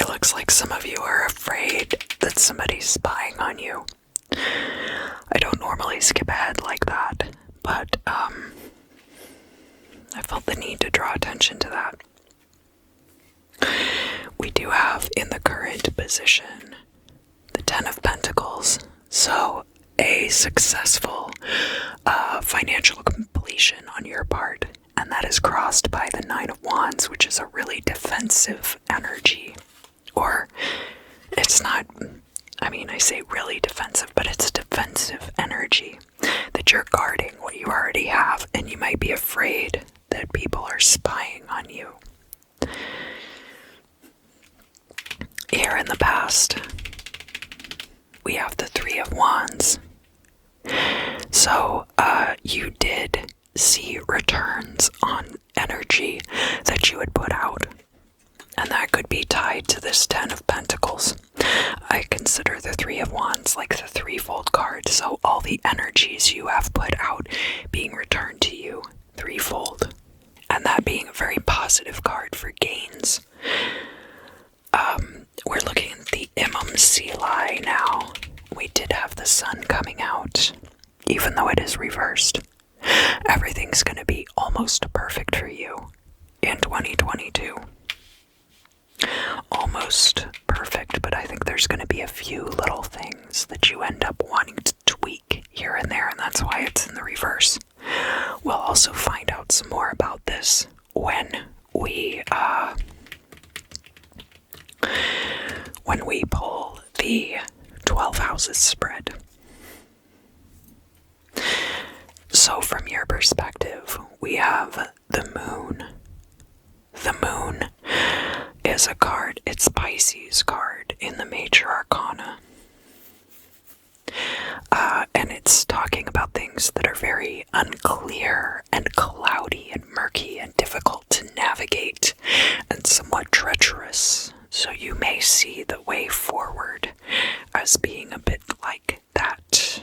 Looks like some of you are afraid that somebody's spying on you. I don't normally skip ahead like that, but I felt the need to draw attention to that. We do have in the current position the 10 of Pentacles, so a successful financial completion on your part, and that is crossed by the 9 of Wands, which is a really defensive energy. Or, it's not, I say really defensive, but it's defensive energy that you're guarding what you already have, and you might be afraid that people are spying on you. Here in the past, we have the 3 of Wands. So, you did see returns on energy that you had put out. And that could be tied to this 10 of Pentacles. I consider the 3 of Wands like the threefold card, so all the energies you have put out being returned to you threefold. And that being a very positive card for gains. We're looking at the Imam Selah now. We did have the sun coming out, even though it is reversed. Everything's going to be almost perfect for you in 2022. Almost perfect, but I think there's going to be a few little things that you end up wanting to tweak here and there, and that's why it's in the reverse. We'll also find out some more about this when we pull the 12 houses spread. So from your perspective, we have the moon. The moon is a card, it's Pisces card in the major arcana. And it's talking about things that are very unclear and cloudy and murky and difficult to navigate and somewhat treacherous. So you may see the way forward as being a bit like that,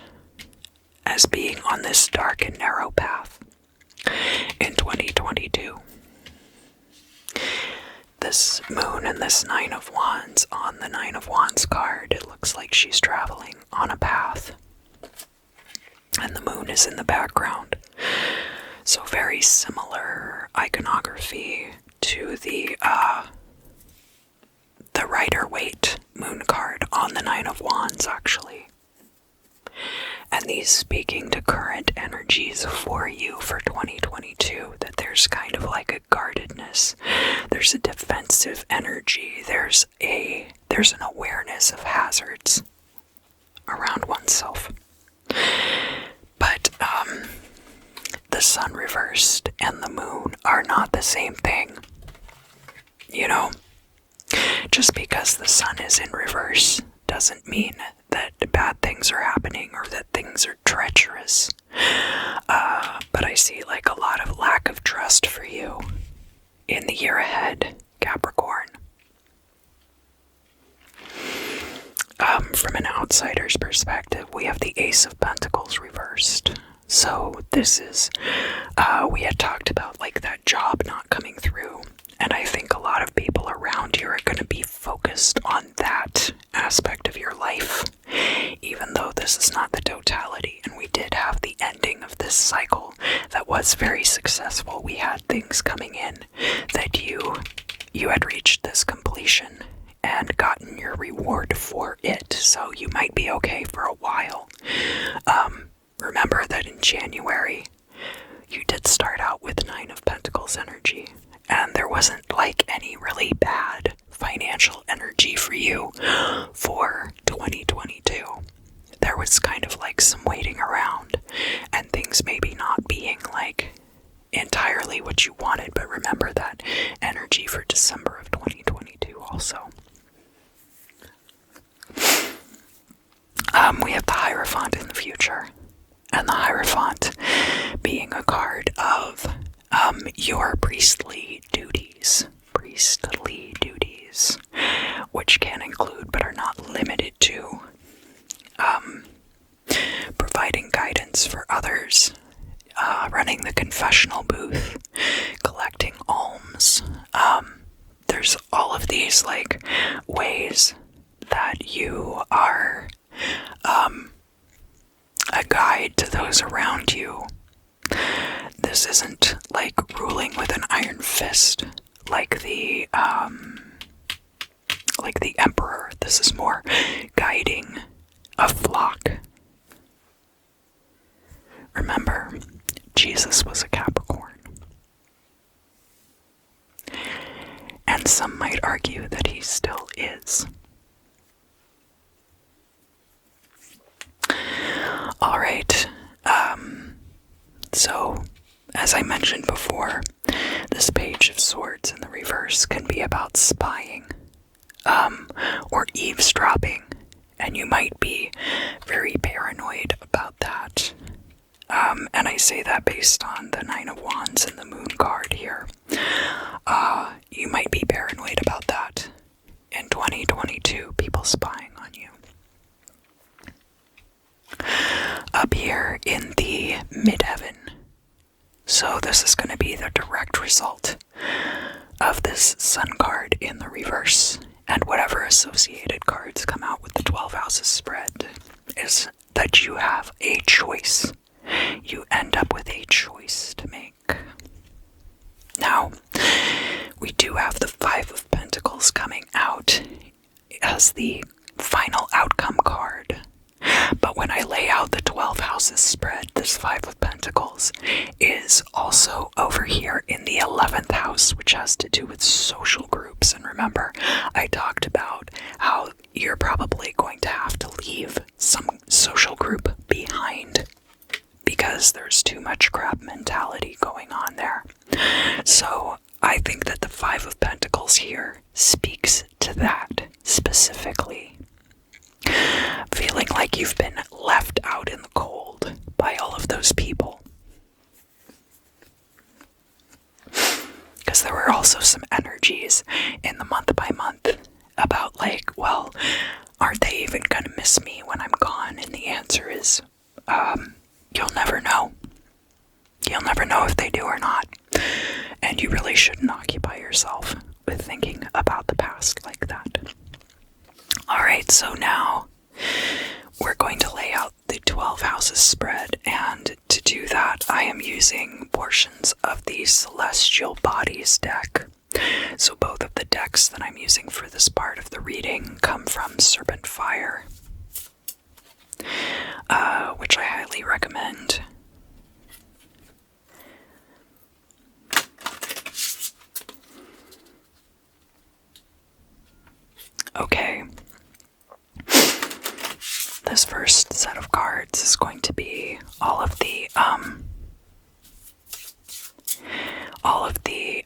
as being on this dark and narrow path in 2022. This moon and this Nine of Wands, on the Nine of Wands card, it looks like she's traveling on a path. And the moon is in the background. So very similar iconography to the Rider-Waite moon card on the Nine of Wands, actually. And these speaking to current energies for you for 2022, that there's kind of like a guardedness, there's a defensive energy, there's an awareness of hazards around oneself. But the sun reversed and the moon are not the same thing. You know, just because the sun is in reverse doesn't mean that bad things are happening or that things are treacherous. But I see like a lot of lack of trust for you in the year ahead, Capricorn. From an outsider's perspective, we have the Ace of Pentacles reversed. So this is, we had talked about like that job not coming through. And I think a lot of people around you are going to be focused on that aspect of your life, even though this is not the totality. And we did have the ending of this cycle that was very successful. We had things coming in that you had reached this completion and gotten your reward for it. So you might be okay for a while. Remember that in January, you did start out with Nine of Pentacles energy. And there wasn't like any really bad financial energy for you for 2022. There was kind of like some waiting around and things maybe not being like entirely what you wanted. But remember that energy for December of 2022 also. We have the Hierophant in the future. And the Hierophant being a card of your priestly duties, which can include but are not limited to providing guidance for others, running the confessional booth, collecting alms. There's all of these like ways that you are a guide to those around you. This isn't like ruling with an iron fist like the emperor. This is more guiding a flock. Remember, Jesus was a Capricorn. And some might argue that he still is. Alright, so, as I mentioned before, this Page of Swords in the reverse can be about spying, or eavesdropping, and you might be very paranoid about that. And I say that based on the Nine of Wands and the Moon card here. You might be paranoid about that in 2022, people spying on you. Up here in the midheaven. So this is going to be the direct result of this Sun card in the reverse. And whatever associated cards come out with the 12 houses spread is that you have a choice. You end up with a choice to make. Now, we do have the Five of Pentacles coming out as the final outcome card. But when I lay out the 12 houses spread, this Five of Pentacles is also over here in the 11th house, which has to do with social groups. And remember, I talked about how you're probably going to have to leave some social group behind because there's too much crab mentality going on there. So I think that the Five of Pentacles here speaks to that specifically. Feeling like you've been left out in the cold by all of those people. Because there were also some energies in the month by month about like, well, aren't they even going to miss me when I'm gone? And the answer is, you'll never know. You'll never know if they do or not. And you you really shouldn't occupy yourself with thinking about the past like that. Alright, so now we're going to lay out the 12 houses spread, and to do that I am using portions of the Celestial Bodies deck. So both of the decks that I'm using for this part of the reading come from Serpent Fire, which I highly recommend. Okay. This first set of cards is going to be all of the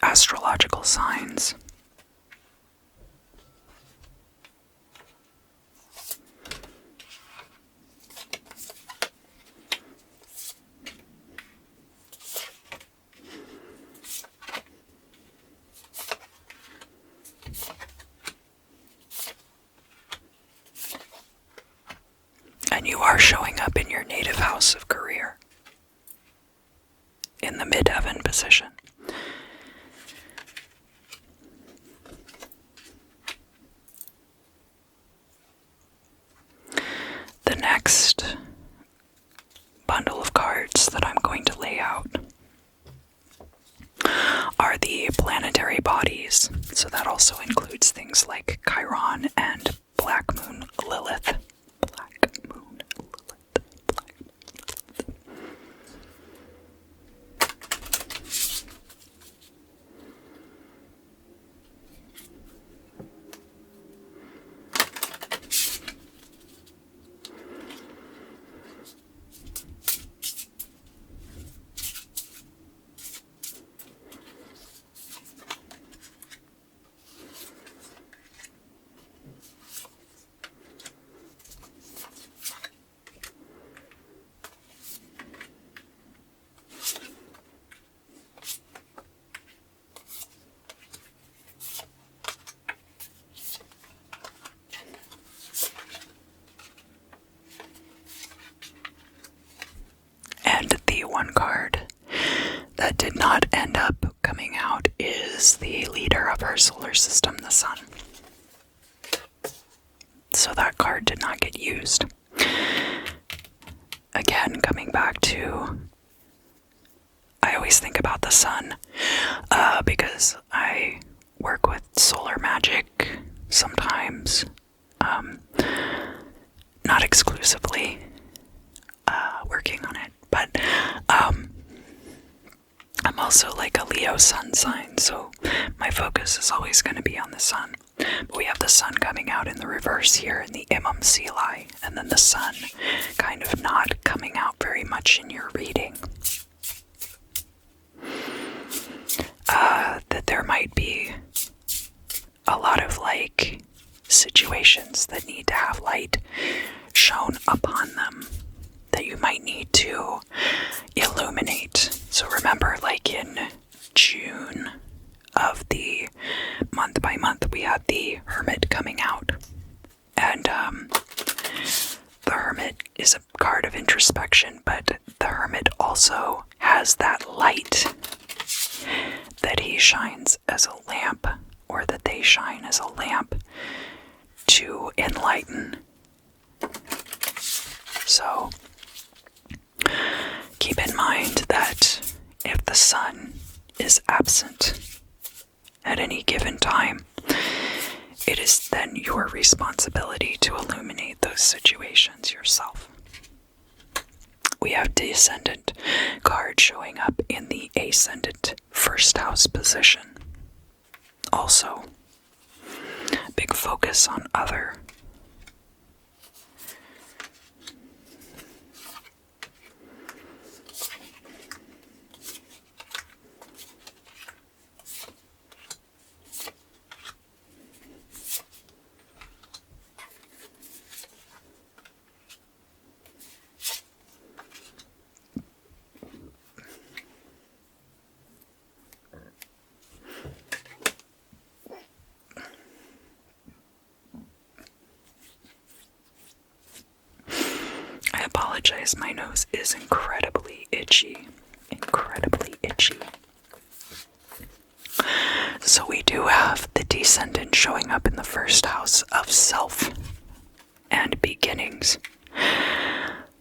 astrological signs. And you are showing up in your native house of career, in the midheaven position. The next bundle of cards that I'm going to lay out are the planetary bodies. So that also includes things like Chiron and Black Moon Lilith. And the one card that did not end up coming out is the leader of our solar system, the Sun. So that card did not get used. Again, coming back to, I always think about the Sun because I work with solar magic sometimes, not exclusively working on it, but I'm also like a Leo sun sign, so my focus is always going to be on the Sun. But we have the Sun coming out in the reverse here in the Imam Selai, and then the Sun kind of not coming out very much in your reading. That there might be a lot of like situations that need to have light shone upon them that you might need to illuminate. So remember, like in June of the month by month, we had the Hermit coming out. And the Hermit is a card of introspection, but the Hermit also has that light that he shines as a lamp, or that they shine as a lamp to enlighten. So keep in mind that if the Sun is absent at any given time, it is then your responsibility to illuminate those situations yourself. We have Descendant card showing up in the Ascendant first house position. Also, big focus on other. Apologize, my nose is incredibly itchy. Incredibly itchy. So we do have the descendant showing up in the first house of self and beginnings.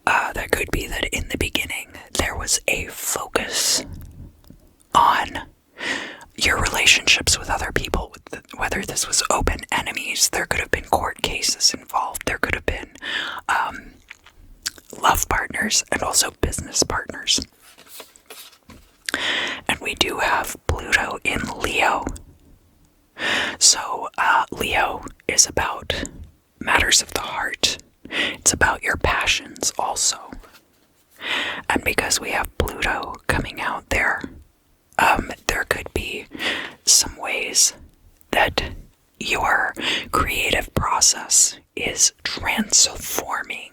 That could be that in the beginning there was a focus on your relationships with other people, whether this was open enemies, there could have been court cases involved, there could have been love partners and also business partners. And we do have Pluto in Leo. So Leo is about matters of the heart. It's about your passions also. And because we have Pluto coming out there, there could be some ways that your creative process is transforming,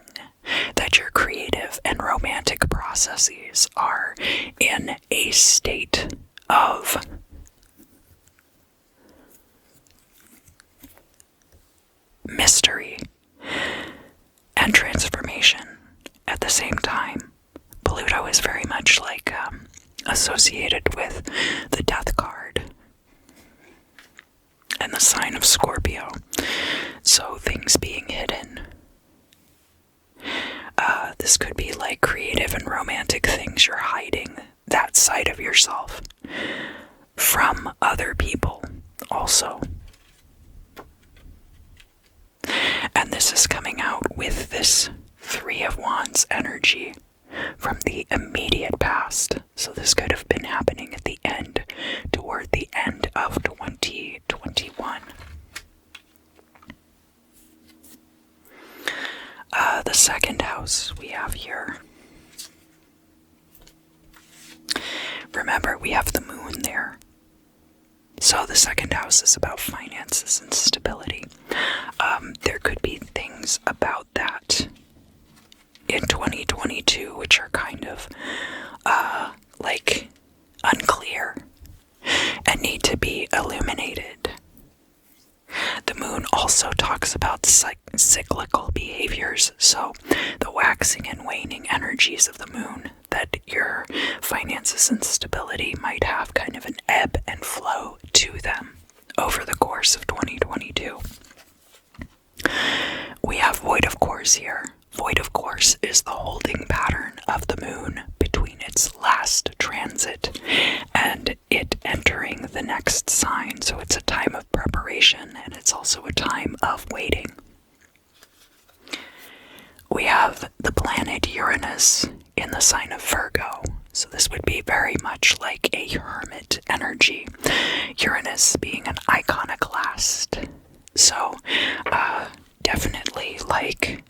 that your creative and romantic processes are in a state of mystery and transformation at the same time. Pluto is very much like associated with the Death card and the sign of Scorpio. So things being hidden. This could be like creative and romantic things you're hiding, that side of yourself, from other people also. And this is coming out with this Three of Wands energy from the immediate past. So this could have been happening at the end, toward the end of 2021. The second house we have here. Remember, we have the moon there. So the second house is about finances and stability. There could be things about that in 2022 which are kind of like unclear and need to be illuminated. The moon also talks about cyclical behaviors, so the waxing and waning energies of the moon, that your finances and stability might have kind of an ebb and flow to them over the course of 2022. We have void of course here. Void of course is the holding pattern of the moon between its last transit and it entering the next sign. So it's a time of preparation and it's also a time of waiting. We have the planet Uranus in the sign of Virgo. So this would be very much like a hermit energy. Uranus being an iconoclast. So definitely like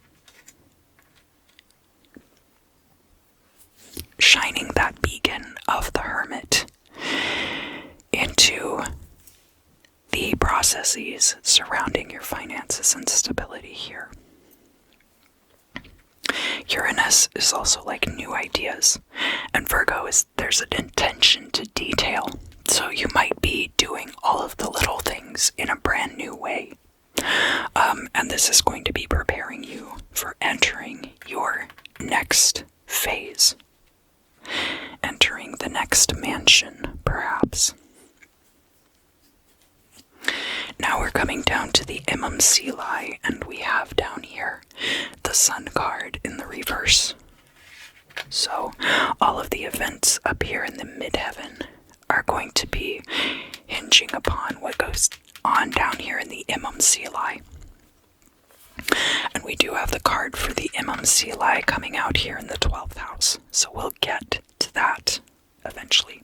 shining that beacon of the hermit into the processes surrounding your finances and stability here. Uranus is also like new ideas, and Virgo is, there's an intention to detail. So you might be doing all of the little things in a brand new way. And this is going to be preparing you for entering your next phase. Entering the next mansion, perhaps. Now we're coming down to the Imam Selai, and we have down here the Sun card in the reverse. So all of the events up here in the midheaven are going to be hinging upon what goes on down here in the Imam Selai. And we do have the card for the Imam Selai coming out here in the 12th house. So we'll get to that eventually.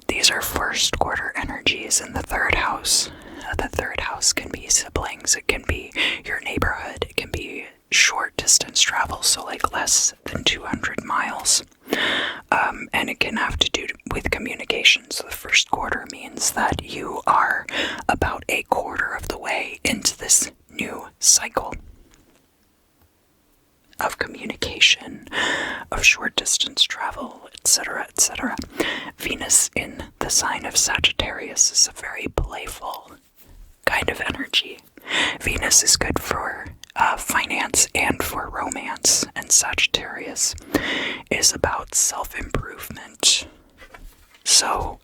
These are first quarter energies in the third house. The third house can be siblings, it can be your neighborhood, it can be short distance travel, so like less than 200 miles. And it can have to do with communication. So the first quarter means that you are about a quarter of the way into this new cycle of communication, of short distance travel, etc., etc. Venus in the sign of Sagittarius is a very playful kind of energy. Venus is good for finance and for romance, and Sagittarius is about self-improvement So,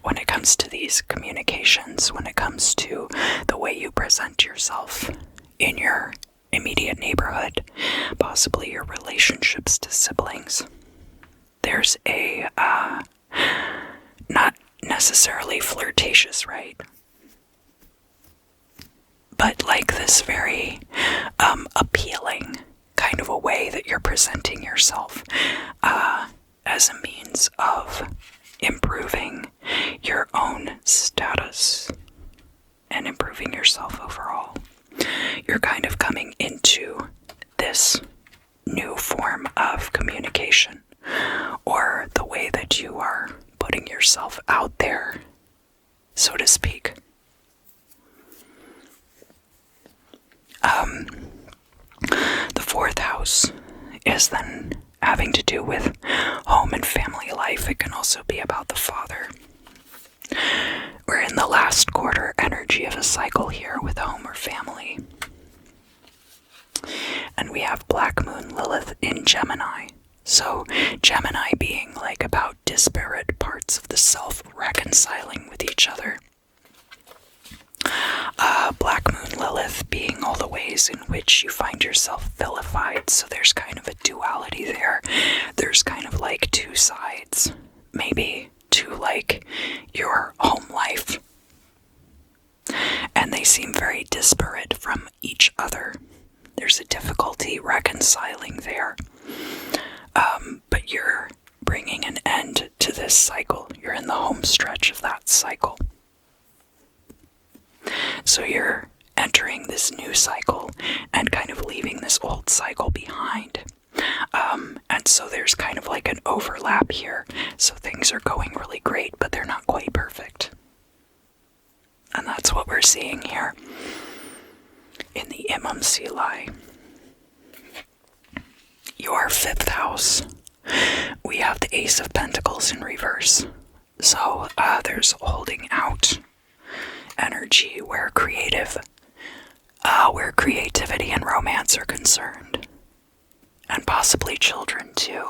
when it comes to these communications, when it comes to the way you present yourself in your immediate neighborhood, possibly your relationships to siblings, there's a, not necessarily flirtatious, right? But like this very appealing kind of a way that you're presenting yourself as a means of improving your own status and improving yourself overall. You're kind of coming into this new form of communication, or the way that you are putting yourself out there, so to speak. The fourth house is then having to do with home and family life. It can also be about the father. We're in the last quarter energy of a cycle here with home or family. And we have Black Moon Lilith in Gemini. So Gemini being like about disparate parts of the self reconciling with each other. Black Moon Lilith being all the ways in which you find yourself vilified, so there's kind of a duality there. There's kind of like two sides, maybe, to like your home life. And they seem very disparate from each other. There's a difficulty reconciling there. But you're bringing an end to this cycle. You're in the home stretch of that cycle. So you're entering this new cycle and kind of leaving this old cycle behind. And so there's kind of like an overlap here. So things are going really great, but they're not quite perfect. And that's what we're seeing here in the Imam Silai. Your fifth house, we have the Ace of Pentacles in reverse. So there's holding out energy where creativity and romance are concerned, and possibly children too,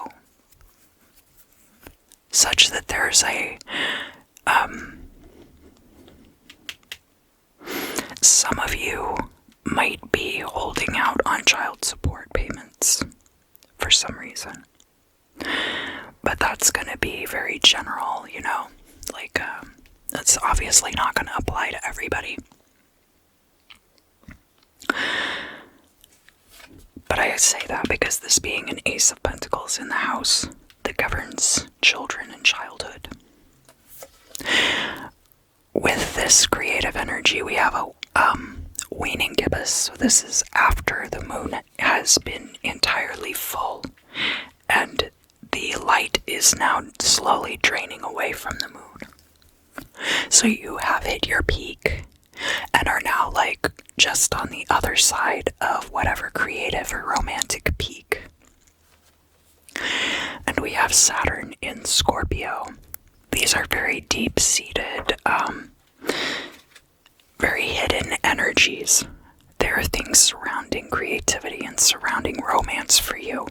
such that there's a some of you might be holding out on child support payments for some reason, but that's going to be very general, you know, like that's obviously not going to apply to everybody. But I say that because this being an Ace of Pentacles in the house that governs children and childhood. With this creative energy, we have a waning gibbous. So this is after the moon has been entirely full, and the light is now slowly draining away from the moon. So you have hit your peak and are now like just on the other side of whatever creative or romantic peak. And we have Saturn in Scorpio. These are very deep-seated, very hidden energies. There are things surrounding creativity and surrounding romance for you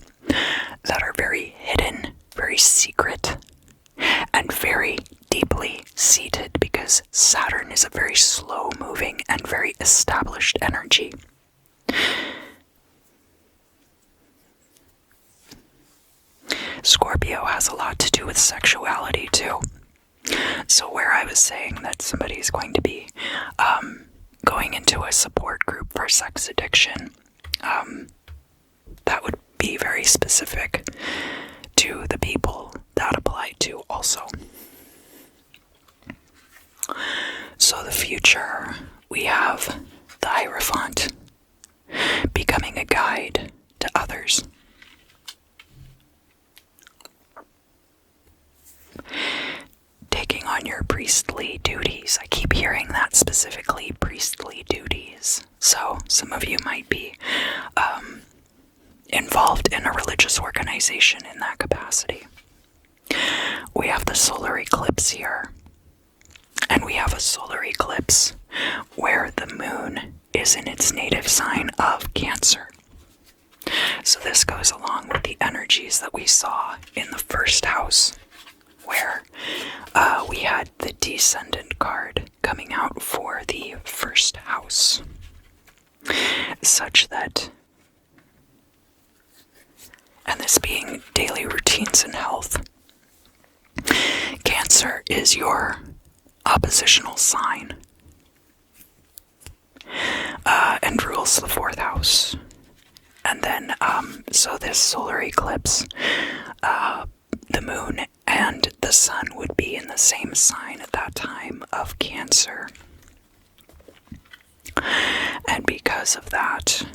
that are very hidden, very secret, and very deeply seated, because Saturn is a very slow-moving and very established energy. Scorpio has a lot to do with sexuality too. So where I was saying that somebody's going to be going into a support group for sex addiction, that would be very specific to the people that apply to also. So the future, we have the Hierophant becoming a guide to others. Taking on your priestly duties. I keep hearing that specifically, priestly duties. So some of you might be involved in a religious organization in that capacity. We have the solar eclipse here. And we have a solar eclipse where the moon is in its native sign of Cancer. So this goes along with the energies that we saw in the first house where we had the descendant card coming out for the first house, such that, and this being daily routines and health, Cancer is your oppositional sign and rules the 4th house. And then, so this solar eclipse, the moon and the sun would be in the same sign at that time of Cancer. And because of that,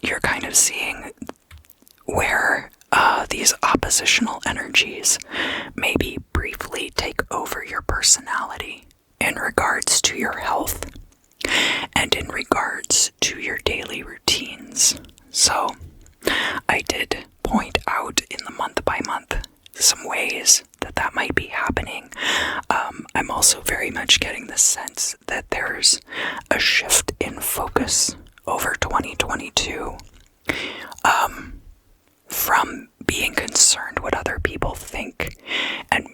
you're kind of seeing where these oppositional energies maybe briefly take over your personality in regards to your health and in regards to your daily routines. So I did point out in the month by month some ways that might be happening. I'm also very much getting the sense that there's a shift in focus over 2022 from being concerned what other people think, and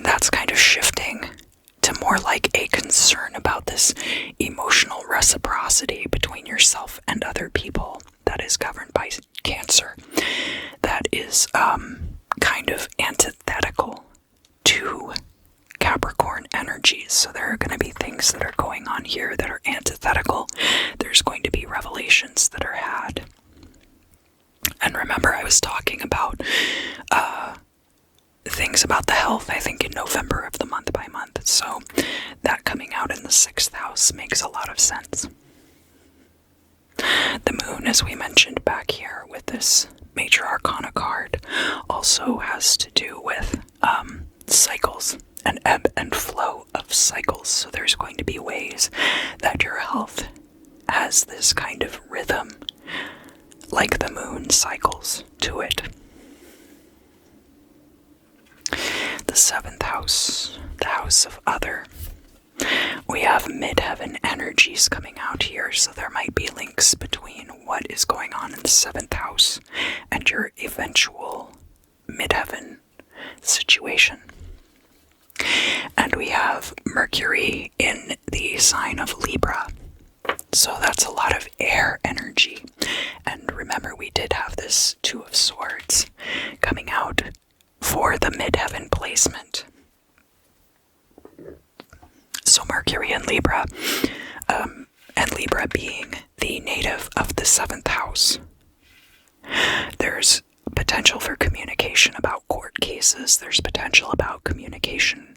that's kind of shifting to more like a concern about this emotional reciprocity between yourself and other people that is governed by Cancer, that is kind of antithetical to Capricorn energies. So there are going to be things that are going on here that are antithetical. There's going to be revelations that are had. And remember, I was talking about things about the health, I think, in November of the month by month. So that coming out in the 6th house makes a lot of sense. The moon, as we mentioned back here with this major arcana card, also has to do with cycles and ebb and flow of cycles. So there's going to be ways that your health has this kind of rhythm, like the moon cycles to it. The 7th house, the house of other. We have midheaven energies coming out here, so there might be links between what is going on in the 7th house and your eventual midheaven situation. And we have Mercury in the sign of Libra. So that's a lot of air energy. And remember, we did have this 2 of Swords coming out for the midheaven placement. So Mercury in Libra, and Libra being the native of the 7th house. There's potential for communication about court cases. There's potential about communication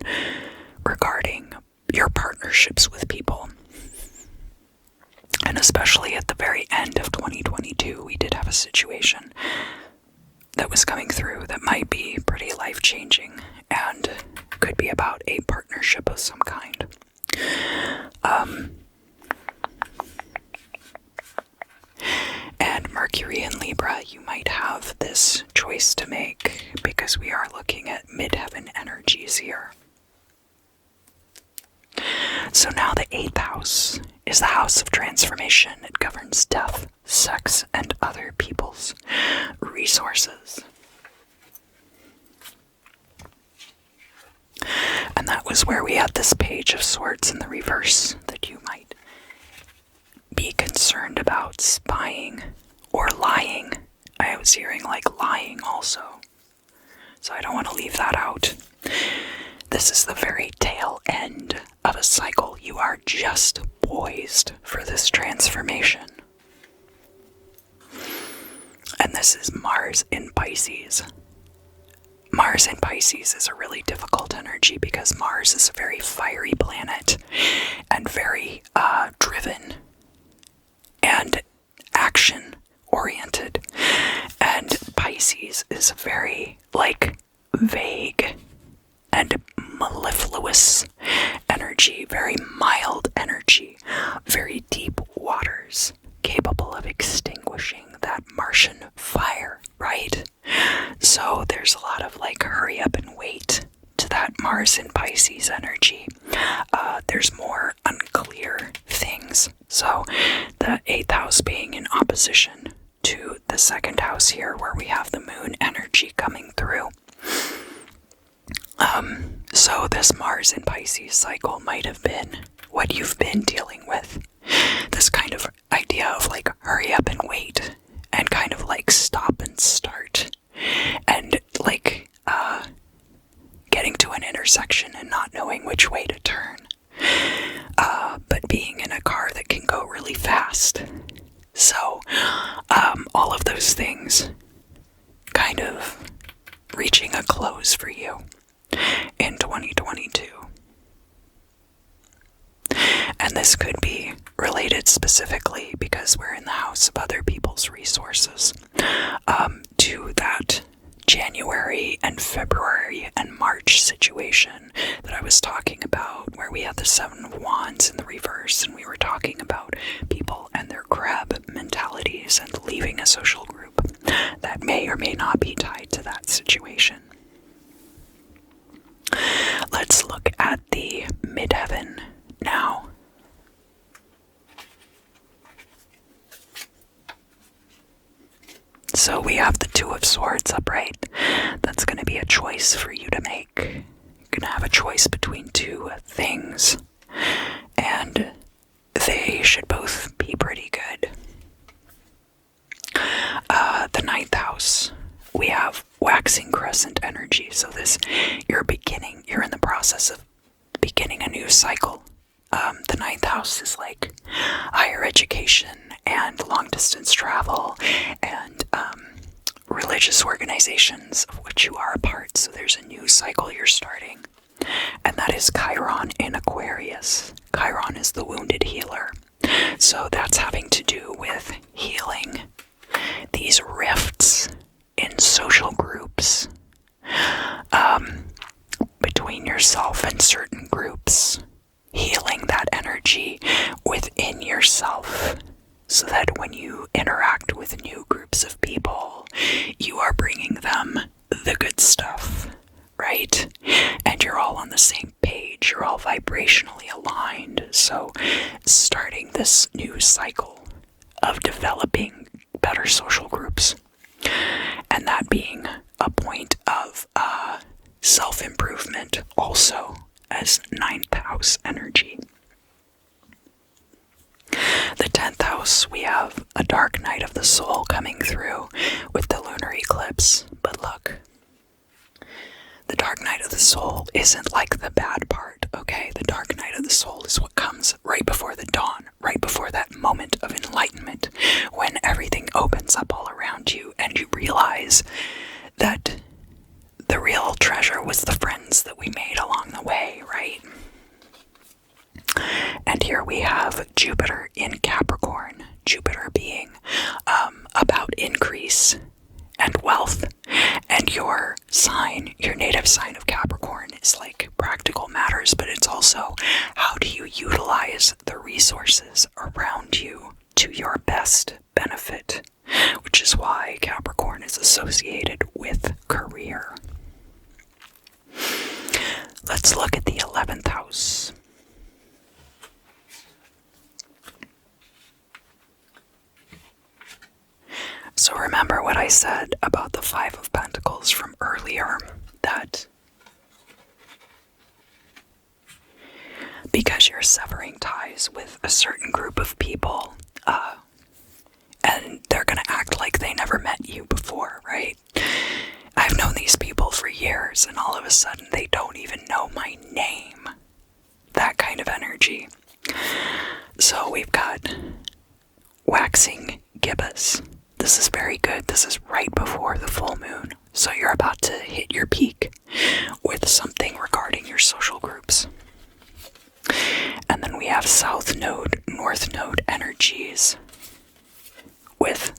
regarding your partnerships with people. And especially at the very end of 2022, we did have a situation that was coming through that might be pretty life-changing and could be about a partnership of some kind. And Mercury in Libra, you might have this choice to make because we are looking at midheaven energies here. So now the 8th house is the house of transformation. It governs death, sex, and other people's resources. And that was where we had this Page of Swords in the reverse that you might be concerned about spying or lying. I was hearing like lying also, so I don't want to leave that out. This is the very tail end of a cycle. You are just poised for this transformation. And this is Mars in Pisces. Mars in Pisces is a really difficult energy because Mars is a very fiery planet and very driven and action-oriented. And Pisces is very, vague and mellifluous energy, very mild energy, very deep waters, capable of extinguishing that Martian fire, right? So there's a lot of hurry up and wait to that Mars in Pisces energy, there's more unclear things. So the 8th house being in opposition to the 2nd house here, where we have the moon energy coming through. So this Mars in Pisces cycle might have been what you've been dealing with. This kind of idea of like hurry up and wait, and kind of like stop and start, and like getting to an intersection and not knowing which way to turn, but being in a car that can go really fast. So all of those things kind of reaching a close for you in 2022. And this could be related specifically, because we're in the house of other people's resources, to that January and February and March situation that I was talking about, where we had the 7 of Wands in the reverse, and we were talking about people and their crab mentalities and leaving a social group that may or may not be tied to that situation. Let's look at the midheaven now. So we have the 2 of Swords upright. That's going to be a choice for you to make. You're going to have a choice between 2 things, and they should both be pretty good. The 9th house, we have waxing crescent energy. So this, you're in the process of beginning a new cycle. The 9th house is like higher education and long distance travel and religious organizations of which you are a part. So there's a new cycle you're starting, and that is Chiron in Aquarius. Chiron is the wounded healer. So that's having to do with healing these rifts in social groups, between yourself and certain groups, healing that energy within yourself, so that when you interact with new groups of people, you are bringing them the good stuff, right? And you're all on the same page, you're all vibrationally aligned. So starting this new cycle of developing better social groups, and that being a point of self-improvement also as 9th house energy. The 10th house, we have a dark night of the soul coming through with the lunar eclipse. But look, the dark night of the soul isn't like the bad part, okay? The dark night of the soul is what comes right before the dawn, right before that moment of enlightenment, when everything opens up all around you and you realize that the real treasure was the friends that we made along the way, right? And here we have Jupiter in Capricorn. Jupiter being about increase and wealth. And your sign, your native sign of Capricorn, is like practical matters, but it's also how do you utilize the resources around you to your best benefit, which is why Capricorn is associated with career. Let's look at the 11th house. So remember what I said about the 5 of Pentacles from earlier, that because you're severing ties with a certain group of people, and they're gonna act like they never met you before, right? I've known these people for years, and all of a sudden they don't even know my name. That kind of energy. So we've got waxing gibbous. This is very good. This is right before the full moon. So you're about to hit your peak with something regarding your social groups. And then we have South Node, North Node energies with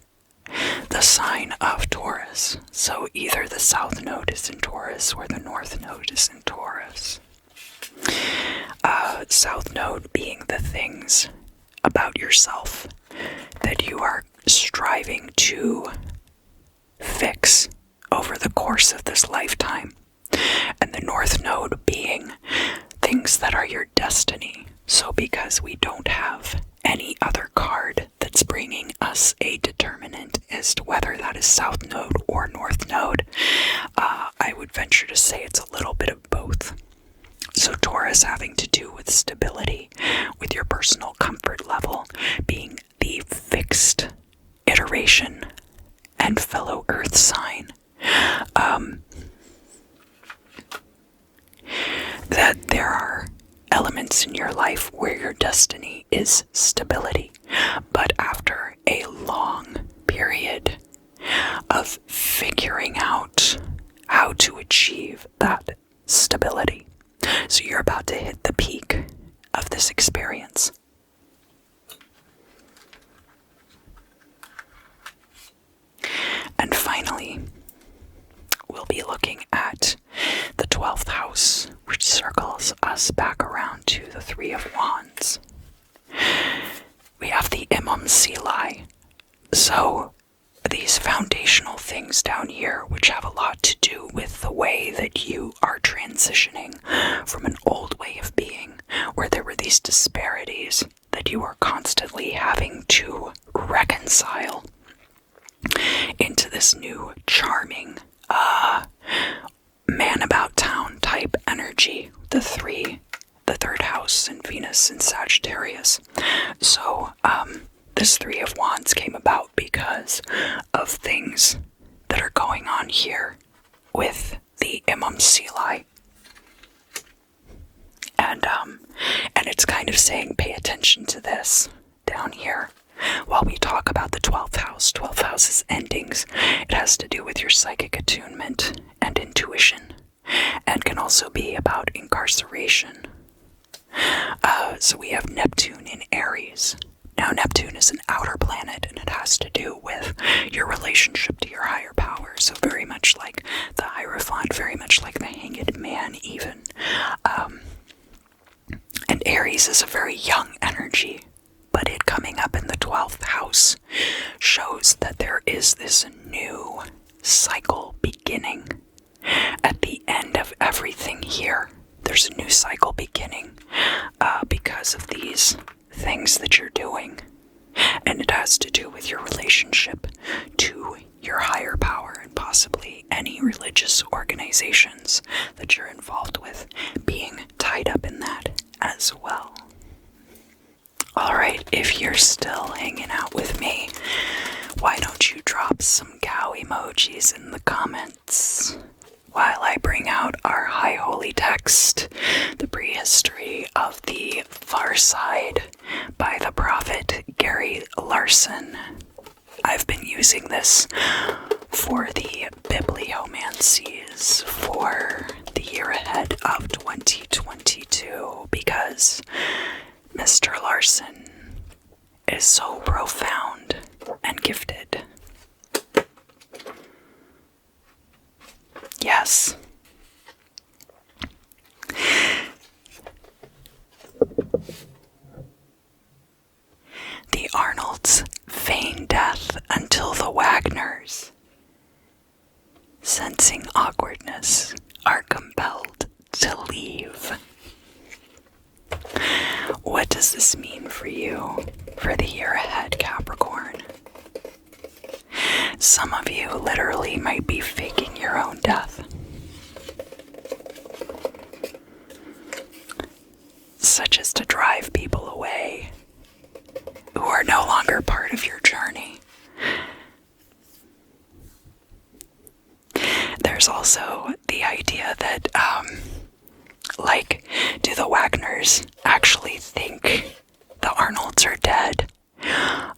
the sign of Taurus. So either the South Node is in Taurus or the North Node is in Taurus. South Node being the things about yourself that you are striving to fix over the course of this lifetime. and the North Node being things that are your destiny. So because we don't have any other card that's bringing us a determinant as to whether that is South Node or North Node, I would venture to say it's a little bit of both. So Taurus having to do with stability, with your personal comfort level being the fixed iteration and fellow Earth sign. That there are elements in your life where your destiny is stability, but after a long period of figuring out how to achieve that stability. So you're about to hit the peak of this experience. And finally, we'll be looking at the 12th house, which circles us back around to the Three of Wands. We have the Imam Silai. So these foundational things down here, which have a lot to do with the way that you are transitioning from an old way of being, where there were these disparities that you are constantly having to reconcile into this new charming man about town type energy. The third house, and Venus in Sagittarius. So this Three of Wands came about because of things that are going on here with the Imam Silai. And it's kind of saying pay attention to this down here. While we talk about the 12th house is endings. It has to do with your psychic attunement and intuition, and can also be about incarceration. So we have Neptune in Aries. Now Neptune is an outer planet, and it has to do with your relationship to your higher power. So very much like the Hierophant, very much like the Hanged Man even. And Aries is a very young energy, but it coming up in the 12th house shows that there is this new cycle beginning. At the end of everything here, there's a new cycle beginning because of these things that you're doing. And it has to do with your relationship to your higher power, and possibly any religious organizations that you're involved with being tied up in that as well. Alright, if you're still hanging out with me, why don't you drop some cow emojis in the comments while I bring out our high holy text, the prehistory of the far side by the prophet Gary Larson. I've been using this for the bibliomancies for the year ahead of 2022 because Mr. Larson is so profound and gifted. Yes. The Arnolds feign death until the Wagners, sensing awkwardness, are compelled to leave. What does this mean for you for the year ahead, Capricorn? Some of you literally might be faking your own death. Such as to drive people away who are no longer part of your journey. There's also the idea that, do the Wagners actually think the Arnolds are dead?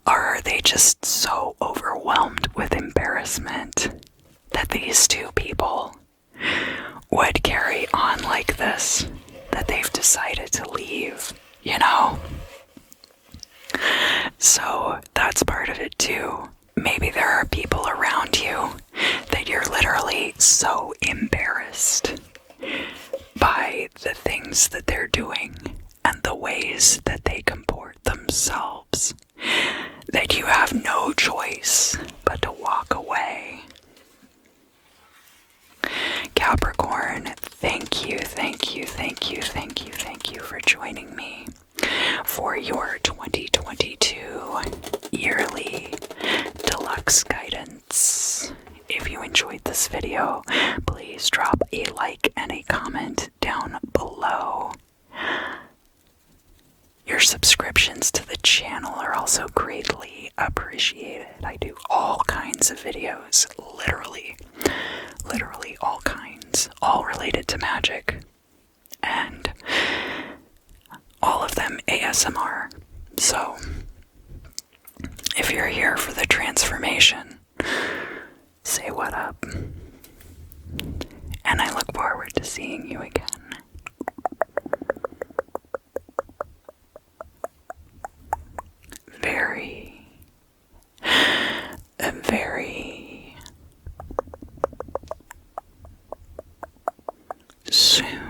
Or are they just so overwhelmed with embarrassment that these two people would carry on like this, that they've decided to leave, you know? So that's part of it too. Maybe there are people around you that you're literally so embarrassed by the things that they're doing and the ways that they comport themselves that you have no choice but to walk away. Capricorn, thank thank you for joining me for your 2022 yearly deluxe guidance. If you enjoyed this video, please drop a like and a comment down below. Your subscriptions to the channel are also greatly appreciated. I do all kinds of videos, literally all kinds, all related to magic, and all of them ASMR. So, if you're here for the transformation, say what up, and I look forward to seeing you again. Very soon.